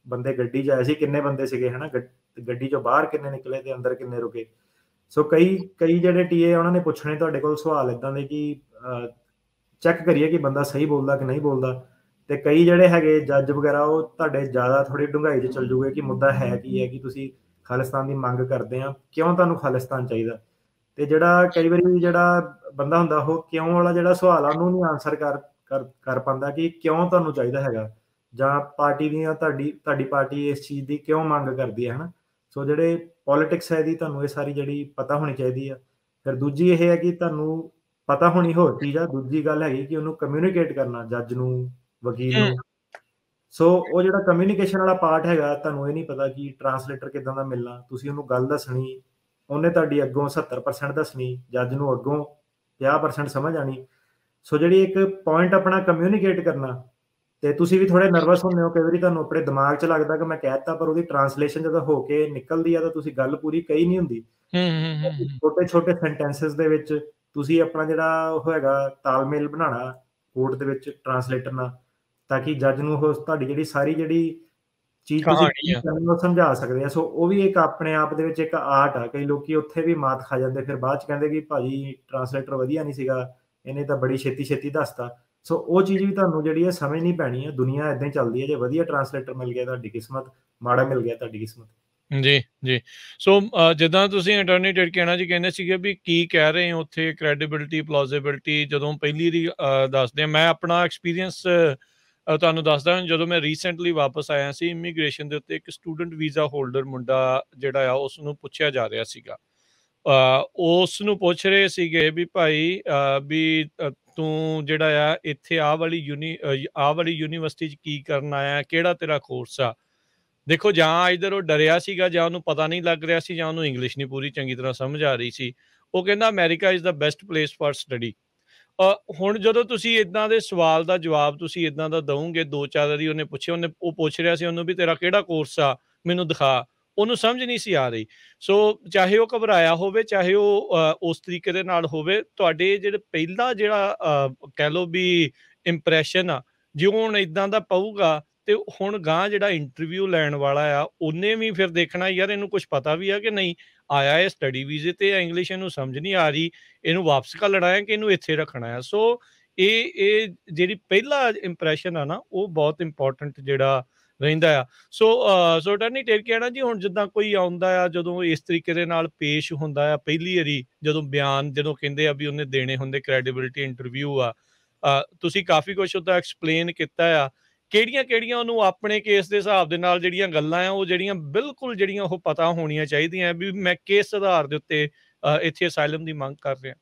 ਬੰਦੇ ਗੱਡੀ 'ਚ ਆਏ ਸੀ, ਕਿੰਨੇ ਬੰਦੇ ਸੀਗੇ, ਹਨਾ, ਗੱਡੀ 'ਚੋਂ ਬਾਹਰ ਕਿੰਨੇ ਨਿਕਲੇ ਤੇ ਅੰਦਰ ਕਿੰਨੇ ਰੁਕੇ। ਸੋ ਕਈ ਜਿਹੜੇ TA ਉਹਨਾਂ ਨੇ ਪੁੱਛਣੇ ਤੁਹਾਡੇ ਕੋਲ ਸਵਾਲ ਇਦਾਂ ਦੇ ਕਿ ਚੈੱਕ ਕਰੀਏ ਕਿ ਬੰਦਾ ਸਹੀ ਬੋਲਦਾ ਕਿ ਨਹੀਂ ਬੋਲਦਾ। ਤੇ ਕਈ ਜਿਹੜੇ ਹੈਗੇ ਜੱਜ ਵਗੈਰਾ, ਉਹ ਤੁਹਾਡੇ ਜ਼ਿਆਦਾ ਥੋੜੀ ਡੂੰਘਾਈ 'ਚ ਚੱਲ ਜੂਗੇ ਕਿ ਮੁੱਦਾ ਹੈ ਕੀ ਹੈ, ਕਿ ਤੁਸੀਂ ਖਾਲਿਸਤਾਨ ਦੀ ਮੰਗ ਕਰਦੇ ਆ, ਕਿਉਂ ਤੁਹਾਨੂੰ ਖਾਲਿਸਤਾਨ ਚਾਹੀਦਾ। ਤੇ ਜਿਹੜਾ ਕਈ ਵਾਰੀ ਜਿਹੜਾ ਬੰਦਾ ਹੁੰਦਾ, ਉਹ ਕਿਉਂ ਵਾਲਾ ਜਿਹੜਾ ਸਵਾਲ ਆ ਉਹਨੂੰ ਨਹੀਂ ਆਨਸਰ ਕਰ ਪਾਉਂਦਾ ਕਿ ਕਿਉਂ ਤੁਹਾਨੂੰ ਚਾਹੀਦਾ ਹੈਗਾ, ਜਾਂ ਪਾਰਟੀ ਦੀਆਂ ਤੁਹਾਡੀ ਪਾਰਟੀ ਇਸ ਚੀਜ਼ ਦੀ ਕਿਉਂ ਮੰਗ ਕਰਦੀ ਹੈ, ਹਨਾ। ਸੋ ਜਿਹੜੇ ਪੋਲਿਟਿਕਸ ਹੈ ਇਹਦੀ, ਤੁਹਾਨੂੰ ਇਹ ਸਾਰੀ ਜਿਹੜੀ ਪਤਾ ਹੋਣੀ ਚਾਹੀਦੀ ਆ। ਫਿਰ ਦੂਜੀ ਇਹ ਹੈ ਕਿ ਤੁਹਾਨੂੰ ਪਤਾ ਹੋਣੀ ਹੋਰ ਚੀਜ਼ ਆ, ਦੂਜੀ ਗੱਲ ਹੈਗੀ ਕਿ ਉਹਨੂੰ ਕਮਿਊਨੀਕੇਟ ਕਰਨਾ ਜੱਜ ਨੂੰ, ਵਕੀਲ ਨੂੰ। ਸੋ ਉਹ ਜਿਹੜਾ ਕਮਿਊਨੀਕੇਸ਼ਨ ਵਾਲਾ ਪਾਰਟ ਹੈਗਾ, ਤੁਹਾਨੂੰ ਇਹ ਨਹੀਂ ਪਤਾ ਕਿ ਟਰਾਂਸਲੇਟਰ ਕਿੱਦਾਂ ਦਾ ਮਿਲਣਾ, ਤੁਸੀਂ ਉਹਨੂੰ ਗੱਲ ਦੱਸਣੀ, ਉਹਨੇ ਤੁਹਾਡੀ ਅੱਗੋਂ 70% ਦੱਸਣੀ, ਜੱਜ ਨੂੰ ਅੱਗੋਂ 50% ਸਮਝ ਆਣੀ। ਸੋ ਜਿਹੜੀ ਇੱਕ ਪੁਆਇੰਟ ਆਪਣਾ ਕਮਿਊਨੀਕੇਟ ਕਰਨਾ, ਤੇ ਤੁਸੀਂ ਵੀ ਥੋੜੇ ਨਰਵਸ ਹੁੰਦੇ ਹੋ ਕਈ ਵਾਰੀ, ਤੁਹਾਨੂੰ ਆਪਣੇ ਦਿਮਾਗ 'ਚ ਲੱਗਦਾ ਕਿ ਮੈਂ ਕਹਿ ਦਿੱਤਾ, ਪਰ ਉਹਦੀ ਟਰਾਂਸਲੇਸ਼ਨ ਜਦੋਂ ਹੋ ਕੇ ਨਿਕਲਦੀ ਆ ਤਾਂ ਤੁਸੀਂ ਗੱਲ ਪੂਰੀ ਕਹੀ ਨਹੀਂ ਹੁੰਦੀ। ਛੋਟੇ ਸੈਂਟੈਂਸਸ ਦੇ ਵਿੱਚ ਤੁਸੀਂ ਆਪਣਾ ਜਿਹੜਾ ਉਹ ਹੈਗਾ ਤਾਲਮੇਲ ਬਣਾਉਣਾ ਕੋਰਟ ਦੇ ਵਿੱਚ ਟਰਾਂਸਲੇਟਰ ਨਾਲ, ਤਾਂ ਕਿ ਜੱਜ ਨੂੰ ਉਹ ਤੁਹਾਡੀ ਜਿਹੜੀ ਸਾਰੀ ਜਿਹੜੀ ਚੀਜ਼ ਤੁਸੀਂ ਸਮਝਾ ਸਕਦੇ ਆ। ਸੋ ਉਹ ਵੀ ਇੱਕ ਆਪਣੇ ਆਪ ਦੇ ਵਿੱਚ ਇੱਕ ਆਰਟ ਆ। ਕਈ ਲੋਕੀ ਉੱਥੇ ਵੀ ਮਾਤ ਖਾ ਜਾਂਦੇ, ਫਿਰ ਬਾਅਦ 'ਚ ਕਹਿੰਦੇ ਕਿ ਭਾਜੀ ਟਰਾਂਸਲੇਟਰ ਵਧੀਆ ਨਹੀਂ ਸੀਗਾ, ਇਹਨੇ ਤਾਂ ਬੜੀ ਛੇਤੀ-ਛੇਤੀ ਦੱਸਤਾ। ਸੋ ਉਹ ਚੀਜ਼ ਵੀ ਤੁਹਾਨੂੰ ਜਿਹੜੀ ਹੈ ਸਮਝਣੀ ਪੈਣੀ ਹੈ। ਦੁਨੀਆ ਏਦਾਂ ਹੀ ਚੱਲਦੀ ਹੈ, ਜੇ ਵਧੀਆ ਟਰਾਂਸਲੇਟਰ ਮਿਲ ਗਿਆ ਤੁਹਾਡੀ ਕਿਸਮਤ, ਮਾੜਾ ਮਿਲ ਗਿਆ ਤੁਹਾਡੀ ਕਿਸਮਤ। ਜੀ, ਜੀ। ਸੋ ਜਿੱਦਾਂ ਤੁਸੀਂ ਅਟਾਰਨੀ ਟਿਡਕਿਆਣਾ ਜੀ ਕਹਿੰਦੇ ਸੀਗੇ ਵੀ ਕੀ ਕਹਿ ਰਹੇ ਹੋ ਉੱਥੇ ਕ੍ਰੈਡੀਬਿਲਿਟੀ, ਪਲੋਜ਼ੀਬਿਲਿਟੀ ਜਦੋਂ ਪਹਿਲੀ ਵਾਰੀ ਦੱਸਦੇ ਆ, ਮੈਂ ਆਪਣਾ ਐਕਸਪੀਰੀਅੰਸ ਤੁਹਾਨੂੰ ਦੱਸਦਾ, ਜਦੋਂ ਮੈਂ ਰੀਸੈਂਟਲੀ ਵਾਪਸ ਆਇਆ ਸੀ ਇਮੀਗ੍ਰੇਸ਼ਨ ਦੇ ਉੱਤੇ, ਇੱਕ ਸਟੂਡੈਂਟ ਵੀਜ਼ਾ ਹੋਲਡਰ ਮੁੰਡਾ ਜਿਹੜਾ ਆ ਉਸ ਨੂੰ ਪੁੱਛਿਆ ਜਾ ਰਿਹਾ ਸੀਗਾ। ਉਸ ਨੂੰ ਪੁੱਛ ਰਹੇ ਸੀਗੇ ਵੀ ਭਾਈ ਵੀ ਤੂੰ ਜਿਹੜਾ ਆ ਇੱਥੇ ਆਹ ਵਾਲੀ ਯੂਨੀਵਰਸਿਟੀ 'ਚ ਕੀ ਕਰਨ ਆਇਆ, ਕਿਹੜਾ ਤੇਰਾ ਕੋਰਸ ਆ। ਦੇਖੋ, ਜਾਂ ਇੱਧਰ ਉਹ ਡਰਿਆ ਸੀਗਾ, ਜਾਂ ਉਹਨੂੰ ਪਤਾ ਨਹੀਂ ਲੱਗ ਰਿਹਾ ਸੀ, ਜਾਂ ਉਹਨੂੰ ਇੰਗਲਿਸ਼ ਨਹੀਂ ਪੂਰੀ ਚੰਗੀ ਤਰ੍ਹਾਂ ਸਮਝ ਆ ਰਹੀ ਸੀ। ਉਹ ਕਹਿੰਦਾ America is the best place for study. ਹੁਣ ਜਦੋਂ ਤੁਸੀਂ ਇਦਾਂ ਦੇ ਸਵਾਲ ਦਾ ਜਵਾਬ ਤੁਸੀਂ ਇਦਾਂ ਦਾ ਦਓਗੇ, 2-4 ਵਾਰੀ ਉਹਨੇ ਪੁੱਛਿਆ, ਉਹ ਪੁੱਛ ਰਿਹਾ ਸੀ ਉਹਨੂੰ ਵੀ ਤੇਰਾ ਕਿਹੜਾ ਕੋਰਸ ਆ, ਮੈਨੂੰ ਦਿਖਾ। ਉਹਨੂੰ ਸਮਝ ਨਹੀਂ ਸੀ ਆ ਰਹੀ। ਸੋ ਚਾਹੇ ਉਹ ਘਬਰਾਇਆ ਹੋਵੇ, ਚਾਹੇ ਉਹ ਉਸ ਤਰੀਕੇ ਦੇ ਨਾਲ ਹੋਵੇ, ਤੁਹਾਡੇ ਜਿਹੜੇ ਪਹਿਲਾ ਜਿਹੜਾ ਕਹਿ ਲਓ ਵੀ ਇੰਪ੍ਰੈਸ਼ਨ ਆ, ਜੇ ਹੁਣ ਇਦਾਂ ਦਾ ਪਊਗਾ, ਤੇ ਹੁਣ ਗਾਂ ਜਿਹੜਾ ਇੰਟਰਵਿਊ ਲੈਣ ਵਾਲਾ ਆ, ਉਹਨੇ ਵੀ ਫਿਰ ਦੇਖਣਾ ਯਾਰ ਇਹਨੂੰ ਕੁਛ ਪਤਾ ਵੀ ਆ ਕਿ ਨਹੀਂ। ਆਇਆ ਇਹ ਸਟੱਡੀ ਵੀਜ਼ੇ ਤੇ, ਇੰਗਲਿਸ਼ ਇਹਨੂੰ ਸਮਝ ਨਹੀਂ ਆ ਰਹੀ, ਇਹਨੂੰ ਵਾਪਸ ਘੱਲਣਾ ਹੈ ਕਿ ਇਹਨੂੰ ਇੱਥੇ ਰੱਖਣਾ ਆ। ਸੋ ਇਹ ਜਿਹੜੀ ਪਹਿਲਾ ਇੰਪ੍ਰੈਸ਼ਨ ਆ ਨਾ, ਉਹ ਬਹੁਤ ਇੰਪੋਰਟੈਂਟ ਜਿਹੜਾ ਰਹਿੰਦਾ ਆ। ਸੋ ਅਟਾਰਨੀ ਟਿਡਕਿਆਣਾ ਜੀ, ਹੁਣ ਜਿੱਦਾਂ ਕੋਈ ਆਉਂਦਾ ਆ, ਜਦੋਂ ਇਸ ਤਰੀਕੇ ਦੇ ਨਾਲ ਪੇਸ਼ ਹੁੰਦਾ ਆ ਪਹਿਲੀ ਵਾਰੀ, ਜਦੋਂ ਕਹਿੰਦੇ ਆ ਵੀ ਉਹਨੇ ਦੇਣੇ ਹੁੰਦੇ ਕ੍ਰੈਡੀਬਿਲਿਟੀ ਇੰਟਰਵਿਊ ਆ, ਤੁਸੀਂ ਕਾਫੀ ਕੁਛ ਉਹਦਾ ਐਕਸਪਲੇਨ ਕੀਤਾ ਆ। ਕਿਹੜੀਆਂ ਉਹਨੂੰ ਆਪਣੇ ਕੇਸ ਦੇ ਹਿਸਾਬ ਦੇ ਨਾਲ ਜਿਹੜੀਆਂ ਗੱਲਾਂ ਆ, ਉਹ ਜਿਹੜੀਆਂ ਬਿਲਕੁਲ ਜਿਹੜੀਆਂ ਉਹ ਪਤਾ ਹੋਣੀਆਂ ਚਾਹੀਦੀਆਂ ਵੀ ਮੈਂ ਕਿਸ ਆਧਾਰ ਦੇ ਉੱਤੇ ਇੱਥੇ ਅਸਾਈਲਮ ਦੀ ਮੰਗ ਕਰ ਰਿਹਾ।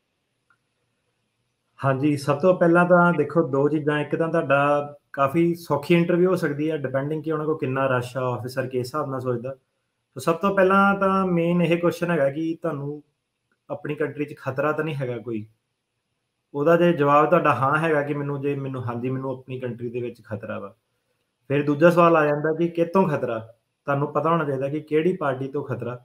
ਹਾਂਜੀ, ਸਭ ਤੋਂ ਪਹਿਲਾਂ ਤਾਂ ਦੇਖੋ 2 ਚੀਜ਼ਾਂ, ਇੱਕ ਤਾਂ ਤੁਹਾਡਾ ਕਾਫੀ ਸੌਖੀ ਇੰਟਰਵਿਊ ਹੋ ਸਕਦੀ ਹੈ, ਡਿਪੈਂਡਿੰਗ ਕਿ ਉਹਨਾਂ ਕੋਲ ਕਿੰਨਾ ਰਸ਼ ਆ, ਆਫਿਸਰ ਕਿਸ ਹਿਸਾਬ ਨਾਲ ਸੋਚਦਾ। ਸੋ ਸਭ ਤੋਂ ਪਹਿਲਾਂ ਤਾਂ ਮੇਨ ਇਹ ਕੁਐਸਚਨ ਹੈਗਾ ਕਿ ਤੁਹਾਨੂੰ ਆਪਣੀ ਕੰਟਰੀ 'ਚ ਖਤਰਾ ਤਾਂ ਨਹੀਂ ਹੈਗਾ ਕੋਈ। ਉਹਦਾ ਜੇ ਜਵਾਬ ਤੁਹਾਡਾ ਹਾਂ ਹੈਗਾ ਕਿ ਮੈਨੂੰ ਹਾਂਜੀ, ਮੈਨੂੰ ਆਪਣੀ ਕੰਟਰੀ ਦੇ ਵਿੱਚ ਖਤਰਾ ਵਾ। ਫਿਰ ਦੂਜਾ ਸਵਾਲ ਆ ਜਾਂਦਾ ਕਿ ਕਿਹਤੋਂ ਖਤਰਾ? ਤੁਹਾਨੂੰ ਪਤਾ ਹੋਣਾ ਚਾਹੀਦਾ ਕਿ ਕਿਹੜੀ ਪਾਰਟੀ ਤੋਂ ਖਤਰਾ।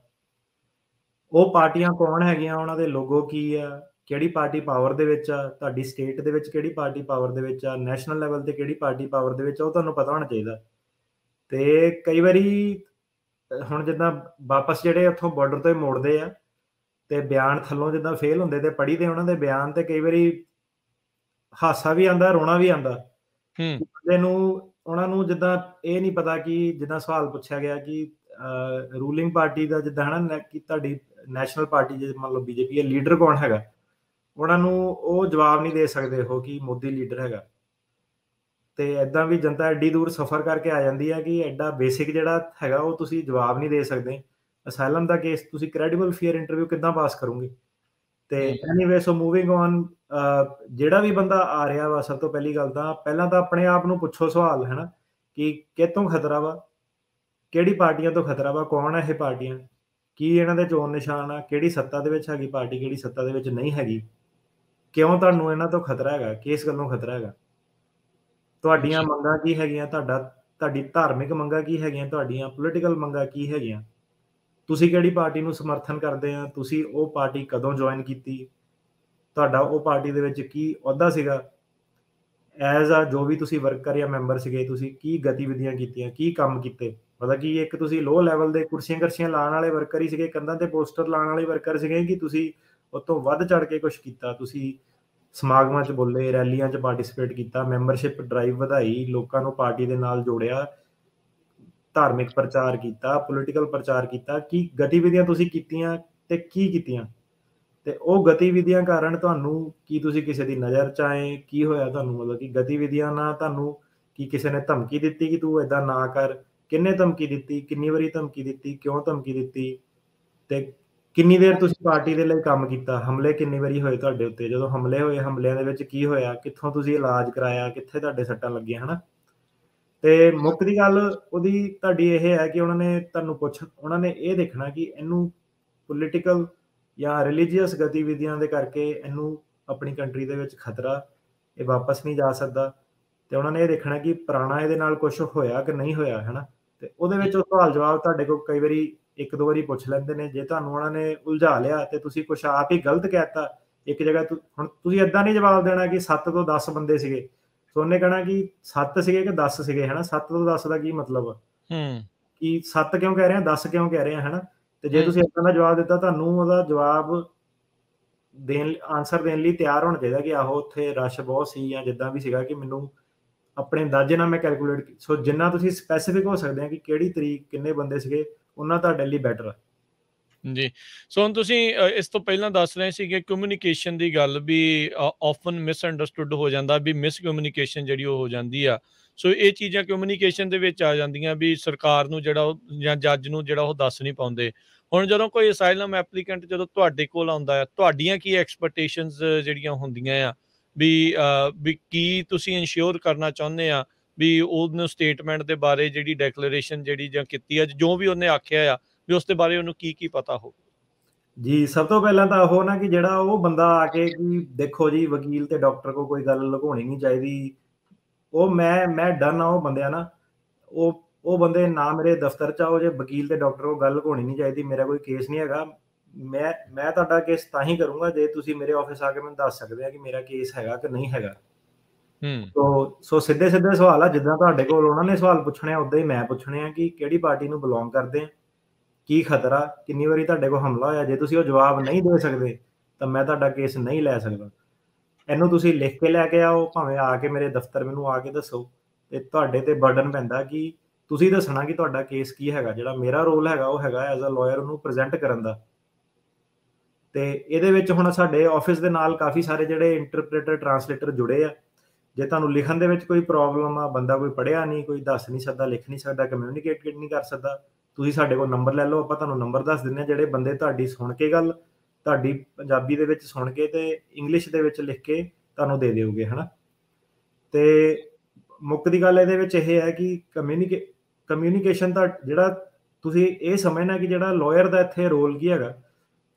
ਉਹ ਪਾਰਟੀਆਂ ਕੌਣ ਹੈਗੀਆਂ, ਉਹਨਾਂ ਦੇ ਲੋਗੋ ਕੀ ਆ, ਕਿਹੜੀ ਪਾਰਟੀ ਪਾਵਰ ਦੇ ਵਿੱਚ ਆ, ਤੁਹਾਡੀ ਸਟੇਟ ਦੇ ਵਿੱਚ ਕਿਹੜੀ ਪਾਰਟੀ ਪਾਵਰ ਦੇ ਵਿੱਚ ਆ, ਨੈਸ਼ਨਲ ਲੈਵਲ ਤੇ ਕਿਹੜੀ ਪਾਰਟੀ ਪਾਵਰ ਦੇ ਵਿੱਚ ਆ, ਉਹ ਤੁਹਾਨੂੰ ਪਤਾ ਹੋਣਾ ਚਾਹੀਦਾ। ਤੇ ਕਈ ਵਾਰੀ ਹੁਣ ਜਿੱਦਾਂ ਵਾਪਸ ਜਿਹੜੇ ਉੱਥੋਂ ਬਾਰਡਰ ਤੋਂ ਹੀ ਮੋੜਦੇ ਆ, ਤੇ ਬਿਆਨ ਥੱਲੋਂ ਜਿੱਦਾਂ ਫੇਲ ਹੁੰਦੇ ਤੇ ਪੜ੍ਹੀਦੇ ਉਹਨਾਂ ਦੇ ਬਿਆਨ, ਤੇ ਕਈ ਵਾਰੀ ਹਾਸਾ ਵੀ ਆਉਂਦਾ, ਰੋਣਾ ਵੀ ਆਉਂਦਾ। ਹੂੰ। ਬੰਦੇ ਨੂੰ ਉਹਨਾਂ ਨੂੰ ਜਿੱਦਾਂ ਇਹ ਨਹੀਂ ਪਤਾ ਕਿ ਜਿੱਦਾਂ ਸਵਾਲ ਪੁੱਛਿਆ ਗਿਆ ਕਿ ਰੂਲਿੰਗ ਪਾਰਟੀ ਦਾ ਜਿੱਦਾਂ ਹੈ ਨਾ, ਕਿ ਤੁਹਾਡੀ ਨੈਸ਼ਨਲ ਪਾਰਟੀ ਜੇ ਮੰਨ ਲਓ ਬੀਜੇਪੀ ਹੈ, ਲੀਡਰ ਕੌਣ ਹੈਗਾ? ਉਹਨਾਂ ਨੂੰ ਉਹ ਜਵਾਬ ਨਹੀਂ ਦੇ ਸਕਦੇ ਉਹ ਕਿ ਮੋਦੀ ਲੀਡਰ ਹੈਗਾ। ਤੇ ਏਦਾਂ ਵੀ ਜਨਤਾ ਐਡੀ ਦੂਰ ਸਫ਼ਰ ਕਰਕੇ ਆ ਜਾਂਦੀ ਹੈ ਕਿ ਐਡਾ ਬੇਸਿਕ ਜਿਹੜਾ ਹੈਗਾ ਉਹ ਤੁਸੀਂ ਜਵਾਬ ਨਹੀਂ ਦੇ ਸਕਦੇ। ਅਸਾਈਲਮ ਦਾ ਕੇਸ ਤੁਸੀਂ ਕ੍ਰੈਡੀਬਲ ਫੀਅਰ ਇੰਟਰਵਿਊ ਕਿੱਦਾਂ ਪਾਸ ਕਰੋਗੇ? ਤੇ ਐਨੀਵੇ, ਸੋ ਮੂਵਿੰਗ ਔਨ, ਜਿਹੜਾ ਵੀ ਬੰਦਾ ਆ ਰਿਹਾ ਵਾ, ਸਭ ਤੋਂ ਪਹਿਲੀ ਗੱਲ ਤਾਂ ਪਹਿਲਾਂ ਤਾਂ ਆਪਣੇ ਆਪ ਨੂੰ ਪੁੱਛੋ ਸਵਾਲ, ਹੈ ਨਾ, ਕਿ ਕਿਹਤੋਂ ਖਤਰਾ ਵਾ? ਕਿਹੜੀ ਪਾਰਟੀਆਂ ਤੋਂ ਖਤਰਾ ਵਾ? ਕੌਣ ਹੈ ਇਹ ਪਾਰਟੀਆਂ? ਕੀ ਇਹਨਾਂ ਦੇ ਚੋਣ ਨਿਸ਼ਾਨ ਆ? ਕਿਹੜੀ ਸੱਤਾ ਦੇ ਵਿੱਚ ਹੈਗੀ ਪਾਰਟੀ, ਕਿਹੜੀ ਸੱਤਾ ਦੇ ਵਿੱਚ ਨਹੀਂ ਹੈਗੀ? ਕਿਉਂ ਤੁਹਾਨੂੰ ਇਹਨਾਂ ਤੋਂ ਖਤਰਾ ਹੈਗਾ? ਕਿਸ ਗੱਲੋਂ ਖਤਰਾ ਹੈਗਾ? ਤੁਹਾਡੀਆਂ ਜੀ। ਮੰਗਾਂ ਕੀ ਹੈਗੀਆਂ? ਤੁਹਾਡੀ ਧਾਰਮਿਕ ਮੰਗਾਂ ਕੀ ਹੈਗੀਆਂ? ਤੁਹਾਡੀਆਂ ਪੋਲੀਟੀਕਲ ਮੰਗਾਂ ਕੀ ਹੈਗੀਆਂ? ਤੁਸੀਂ ਕਿਹੜੀ ਪਾਰਟੀ ਨੂੰ ਸਮਰਥਨ ਕਰਦੇ ਆ? ਤੁਸੀਂ ਉਹ ਪਾਰਟੀ ਕਦੋਂ ਜੁਆਇਨ ਕੀਤੀ? ਤੁਹਾਡਾ ਉਹ ਪਾਰਟੀ ਦੇ ਵਿੱਚ ਕੀ ਅਹੁਦਾ ਸੀਗਾ? ਐਜ਼ ਜੋ ਵੀ ਤੁਸੀਂ ਵਰਕਰ ਜਾਂ ਮੈਂਬਰ ਸੀਗੇ, ਤੁਸੀਂ ਕੀ ਗਤੀਵਿਧੀਆਂ ਕੀਤੀਆਂ? ਕੀ ਕੰਮ ਕੀਤੇ? ਮਤਲਬ ਕਿ ਇੱਕ ਤੁਸੀਂ ਲੋਅ ਲੈਵਲ ਦੇ ਕੁਰਸੀਆਂ-ਕਰਸੀਆਂ ਲਾਉਣ ਵਾਲੇ ਵਰਕਰ ਹੀ ਸੀਗੇ, ਕੰਧਾਂ ਤੇ ਪੋਸਟਰ ਲਾਉਣ ਵਾਲੇ ਵਰਕਰ ਸੀਗੇ, ਕਿ ਤੁਸੀਂ ਉਹ ਤੋਂ ਵੱਧ ਚੜ ਕੇ ਕੁਛ ਕੀਤਾ? ਤੁਸੀਂ ਸਮਾਗਮਾਂ 'ਚ ਬੋਲੇ, ਰੈਲੀਆਂ 'ਚ ਪਾਰਟਿਸਿਪੇਟ ਕੀਤਾ, ਮੈਂਬਰਸ਼ਿਪ ਡਰਾਈਵ ਵਧਾਈ, ਲੋਕਾਂ ਨੂੰ ਪਾਰਟੀ ਦੇ ਨਾਲ ਜੋੜਿਆ, ਧਾਰਮਿਕ ਪ੍ਰਚਾਰ ਕੀਤਾ, ਪੋਲੀਟੀਕਲ ਪ੍ਰਚਾਰ ਕੀਤਾ, ਕੀ ਗਤੀਵਿਧੀਆਂ ਤੁਸੀਂ ਕੀਤੀਆਂ ਤੇ ਕੀ ਕੀਤੀਆਂ? ਤੇ ਉਹ ਗਤੀਵਿਧੀਆਂ ਕਾਰਨ ਤੁਹਾਨੂੰ ਕੀ ਤੁਸੀਂ ਕਿਸੇ ਦੀ ਨਜ਼ਰ 'ਚ ਆਏ? ਕੀ ਹੋਇਆ ਤੁਹਾਨੂੰ? ਮਤਲਬ ਕਿ ਗਤੀਵਿਧੀਆਂ ਨਾਲ ਤੁਹਾਨੂੰ ਕੀ ਕਿਸੇ ਨੇ ਧਮਕੀ ਦਿੱਤੀ ਕਿ ਤੂੰ ਏਦਾਂ ਨਾ ਕਰ? ਕਿਹਨੇ ਧਮਕੀ ਦਿੱਤੀ? ਕਿੰਨੀ ਵਾਰੀ ਧਮਕੀ ਦਿੱਤੀ? ਕਿਉਂ ਧਮਕੀ ਦਿੱਤੀ? ਤੇ ਕਿੰਨੀ ਦੇਰ ਤੁਸੀਂ ਪਾਰਟੀ ਦੇ ਲਈ ਕੰਮ ਕੀਤਾ? ਹਮਲੇ ਕਿੰਨੀ ਵਾਰੀ ਹੋਏ ਤੁਹਾਡੇ ਉੱਤੇ? ਜਦੋਂ ਹਮਲੇ ਹੋਏ, ਹਮਲਿਆਂ ਦੇ ਵਿੱਚ ਕੀ ਹੋਇਆ? ਕਿੱਥੋਂ ਤੁਸੀਂ ਇਲਾਜ ਕਰਾਇਆ? ਕਿੱਥੇ ਤੁਹਾਡੇ ਸੱਟਾਂ ਲੱਗੀਆਂ, ਹੈ ਨਾ? ਤੇ ਮੁੱਖ ਦੀ ਗੱਲ ਉਹਦੀ ਤੁਹਾਡੀ ਇਹ ਹੈ ਕਿ ਉਹਨਾਂ ਨੇ ਇਹ ਦੇਖਣਾ ਕਿ ਇਹਨੂੰ ਪੋਲੀਟੀਕਲ ਜਾਂ ਰਿਲੀਜੀਅਸ ਗਤੀਵਿਧੀਆਂ ਦੇ ਕਰਕੇ ਇਹਨੂੰ ਆਪਣੀ ਕੰਟਰੀ ਦੇ ਵਿੱਚ ਖਤਰਾ, ਇਹ ਵਾਪਸ ਨਹੀਂ ਜਾ ਸਕਦਾ। ਤੇ ਉਹਨਾਂ ਨੇ ਇਹ ਦੇਖਣਾ ਕਿ ਪੁਰਾਣਾ ਇਹਦੇ ਨਾਲ ਕੁਛ ਹੋਇਆ ਕਿ ਨਹੀਂ ਹੋਇਆ, ਹੈ ਨਾ? ਤੇ ਉਹਦੇ ਵਿੱਚ ਉਹ ਸਵਾਲ ਜਵਾਬ ਤੁਹਾਡੇ ਕੋਲ ਕਈ ਵਾਰੀ 1-2 ਵਾਰੀ ਪੁੱਛ ਲੈਂਦੇ ਨੇ। ਜੇ ਤੁਹਾਨੂੰ ਉਹਨਾਂ ਨੇ ਉਲਝਾ ਲਿਆ ਤੇ ਤੁਸੀਂ ਕੁਛ ਆਪ ਹੀ ਗਲਤ ਕਹਿ ਤਾ ਇੱਕ ਜਗ੍ਹਾ, ਹੁਣ ਤੁਸੀਂ ਏਦਾਂ ਨਹੀਂ ਜਵਾਬ ਦੇਣਾ ਕਿ 7 ਤੋਂ 10 ਬੰਦੇ ਸੀਗੇ। ਸੋ ਉਹਨੇ ਕਹਿਣਾ ਕਿ 7 ਸੀਗੇ ਕਿ 10 ਸੀਗੇ, ਹੈ ਨਾ? 7 ਤੋਂ 10 ਦਾ ਕੀ ਮਤਲਬ? ਹੂੰ। ਕਿ 7 ਕਿਉਂ ਕਹਿ ਰਹੇ ਆ, 10 ਕਿਉਂ ਕਹਿ ਰਹੇ ਆ, ਹੈ ਨਾ? ਤੇ ਜੇ ਹੂੰ। ਤੁਸੀਂ ਏਦਾਂ ਦਾ ਜਵਾਬ ਦਿੱਤਾ, ਤੁਹਾਨੂੰ ਉਹਦਾ ਜਵਾਬ ਆਨਸਰ ਦੇਣ ਲਈ ਤਿਆਰ ਹੋਣਾ ਚਾਹੀਦਾ ਕਿ ਆਹੋ ਉੱਥੇ ਰਸ਼ ਬਹੁਤ ਸੀ ਜਾਂ ਜਿੱਦਾਂ ਵੀ ਸੀਗਾ, ਕਿ ਮੈਨੂੰ ਆਪਣੇ ਅੰਦਾਜ਼ੇ ਨਾਲ ਮੈਂ ਕੈਲਕੂਲੇਟ, ਸੋ ਜਿੰਨਾ ਤੁਸੀਂ ਸਪੈਸੀਫਿਕ ਹੋ ਸਕਦੇ ਆ ਕਿ ਕਿਹੜੀ ਤਰੀਕ ਕਿੰਨੇ ਬੰਦੇ ਸੀਗੇ, ਉਹਨਾਂ ਤੁਹਾਡੇ ਲਈ ਬੈਟਰ ਆ। ਜੀ। ਸੋ ਹੁਣ ਤੁਸੀਂ ਇਸ ਤੋਂ ਪਹਿਲਾਂ ਦੱਸ ਰਹੇ ਸੀਗੇ ਕਮਿਊਨੀਕੇਸ਼ਨ ਦੀ ਗੱਲ ਵੀ ਔਫਨ ਮਿਸਅੰਡਰਸਟੂਡ ਹੋ ਜਾਂਦਾ, ਵੀ ਮਿਸਕਮਿਊਨੀਕੇਸ਼ਨ ਜਿਹੜੀ ਉਹ ਹੋ ਜਾਂਦੀ ਆ। ਸੋ ਇਹ ਚੀਜ਼ਾਂ ਕਮਿਊਨੀਕੇਸ਼ਨ ਦੇ ਵਿੱਚ ਆ ਜਾਂਦੀਆਂ ਵੀ ਸਰਕਾਰ ਨੂੰ ਜਿਹੜਾ ਉਹ ਜਾਂ ਜੱਜ ਨੂੰ ਜਿਹੜਾ ਉਹ ਦੱਸ ਨਹੀਂ ਪਾਉਂਦੇ। ਹੁਣ ਜਦੋਂ ਕੋਈ ਅਸਾਈਲਮ ਐਪਲੀਕੈਂਟ ਜਦੋਂ ਤੁਹਾਡੇ ਕੋਲ ਆਉਂਦਾ ਆ, ਤੁਹਾਡੀਆਂ ਕੀ ਐਕਸਪੈਕਟੇਸ਼ਨਸ ਜਿਹੜੀਆਂ ਹੁੰਦੀਆਂ ਆ ਵੀ ਕੀ ਤੁਸੀਂ ਇਨਸ਼ੋਰ ਕਰਨਾ ਚਾਹੁੰਦੇ ਆ ਵੀ ਉਹਨੂੰ ਸਟੇਟਮੈਂਟ ਦੇ ਬਾਰੇ ਜਿਹੜੀ ਡੈਕਲੇਰੇਸ਼ਨ ਜਿਹੜੀ ਜਾਂ ਕੀਤੀ ਆ, ਜੋ ਵੀ ਉਹਨੇ ਆਖਿਆ ਆ ਵੀ ਉਸ ਦੇ ਬਾਰੇ ਉਹਨੂੰ ਕੀ ਪਤਾ ਹੋ? ਜੀ, ਸਭ ਤੋਂ ਪਹਿਲਾਂ ਤਾਂ ਉਹ ਨਾ ਕਿ ਜਿਹੜਾ ਉਹ ਬੰਦਾ ਆ ਕੇ ਕਿ ਦੇਖੋ ਜੀ ਵਕੀਲ ਤੇ ਡਾਕਟਰ ਕੋਲ ਕੋਈ ਗੱਲ ਲੁਕਾਉਣੀ ਨਹੀਂ ਚਾਹੀਦੀ। ਉਹ ਮੈਂ ਡਨ ਆ ਉਹ ਬੰਦਿਆਂ ਨਾਲ। ਉਹ ਬੰਦੇ ਨਾ ਮੇਰੇ ਦਫ਼ਤਰ 'ਚ ਆਓ, ਜੇ ਵਕੀਲ ਤੇ ਡਾਕਟਰ ਕੋਲ ਗੱਲ ਲੁਕਾਉਣੀ ਨਹੀਂ ਚਾਹੀਦੀ, ਮੇਰਾ ਕੋਈ ਕੇਸ ਨਹੀਂ ਹੈਗਾ। ਮੈਂ ਤੁਹਾਡਾ ਕੇਸ ਤਾਂ ਹੀ ਕਰੂੰਗਾ ਜੇ ਤੁਸੀਂ ਮੇਰੇ ਆਫਿਸ ਆ ਕੇ ਮੈਨੂੰ ਦੱਸ ਸਕਦੇ ਆ ਕਿ ਮੇਰਾ ਕੇਸ ਹੈਗਾ ਕਿ ਨਹੀਂ ਹੈਗਾ। ਸੋ ਸਿੱਧੇ-ਸਿੱਧੇ ਸਵਾਲ ਆ, ਜਿੱਦਾਂ ਤੁਹਾਡੇ ਕੋਲ ਉਹਨਾਂ ਨੇ ਸਵਾਲ ਪੁੱਛਣੇ ਆ, ਉੱਦਾਂ ਹੀ ਮੈਂ ਪੁੱਛਣੇ ਆ ਕਿ ਕਿਹੜੀ ਪਾਰਟੀ ਨੂੰ ਬਿਲੋਂਗ ਕਰਦੇ ਆ, ਕੀ ਖਤਰਾ, ਕਿੰਨੀ ਵਾਰੀ ਤੁਹਾਡੇ ਕੋਲ ਹਮਲਾ ਹੋਇਆ। ਜੇ ਤੁਸੀਂ ਉਹ ਜਵਾਬ ਨਹੀਂ ਦੇ ਸਕਦੇ, ਤਾਂ ਮੈਂ ਤੁਹਾਡਾ ਕੇਸ ਨਹੀਂ ਲੈ ਸਕਦਾ। ਇਹਨੂੰ ਤੁਸੀਂ ਲਿਖ ਕੇ ਲੈ ਕੇ ਆਓ, ਭਾਵੇਂ ਆ ਕੇ ਮੇਰੇ ਦਫ਼ਤਰ ਮੈਨੂੰ ਆ ਕੇ ਦੱਸੋ। ਤੇ ਤੁਹਾਡੇ ਤੇ ਬਰਡਨ ਪੈਂਦਾ ਕਿ ਤੁਸੀਂ ਦੱਸਣਾ ਕਿ ਤੁਹਾਡਾ ਕੇਸ ਕੀ ਹੈਗਾ। ਜਿਹੜਾ ਮੇਰਾ ਰੋਲ ਹੈਗਾ, ਉਹ ਹੈਗਾ ਐਜ਼ ਅ ਲਾਇਰ ਉਹਨੂੰ ਪ੍ਰੈਜ਼ੈਂਟ ਕਰਨ ਦਾ। ਤੇ ਇਹਦੇ ਵਿੱਚ ਹੁਣ ਸਾਡੇ ਆਫਿਸ ਦੇ ਨਾਲ ਕਾਫੀ ਸਾਰੇ ਜਿਹੜੇ ਇੰਟਰਪ੍ਰੀਟਰ, ਟਰਾਂਸਲੇਟਰ ਜੁੜੇ ਆ। ਜੇ ਤੁਹਾਨੂੰ ਲਿਖਣ ਦੇ ਵਿੱਚ ਕੋਈ ਪ੍ਰੋਬਲਮ ਆ, ਬੰਦਾ ਕੋਈ ਪੜ੍ਹਿਆ ਨਹੀਂ, ਕੋਈ ਦੱਸ ਨਹੀਂ ਸਕਦਾ, ਲਿਖ ਨਹੀਂ ਸਕਦਾ, ਕਮਿਊਨੀਕੇਟ ਨਹੀਂ ਕਰ ਸਕਦਾ, ਤੁਸੀਂ ਸਾਡੇ ਕੋਲ ਨੰਬਰ ਲੈ ਲਓ, ਆਪਾਂ ਤੁਹਾਨੂੰ ਨੰਬਰ ਦੱਸ ਦਿੰਦੇ ਹਾਂ। ਜਿਹੜੇ ਬੰਦੇ ਤੁਹਾਡੀ ਸੁਣ ਕੇ ਗੱਲ, ਤੁਹਾਡੀ ਪੰਜਾਬੀ ਦੇ ਵਿੱਚ ਸੁਣ ਕੇ ਤੇ ਇੰਗਲਿਸ਼ ਦੇ ਵਿੱਚ ਲਿਖ ਕੇ ਤੁਹਾਨੂੰ ਦੇ ਦਿਓਗੇ, ਹੈ ਨਾ। ਤੇ ਮੁੱਖ ਦੀ ਗੱਲ ਇਹਦੇ ਵਿੱਚ ਇਹ ਹੈ ਕਿ ਕਮਿਊਨੀਕੇਸ਼ਨ ਦਾ ਜਿਹੜਾ ਤੁਸੀਂ ਇਹ ਸਮਝਣਾ ਕਿ ਜਿਹੜਾ ਲਾਇਰ ਦਾ ਇੱਥੇ ਰੋਲ ਕੀ ਹੈਗਾ।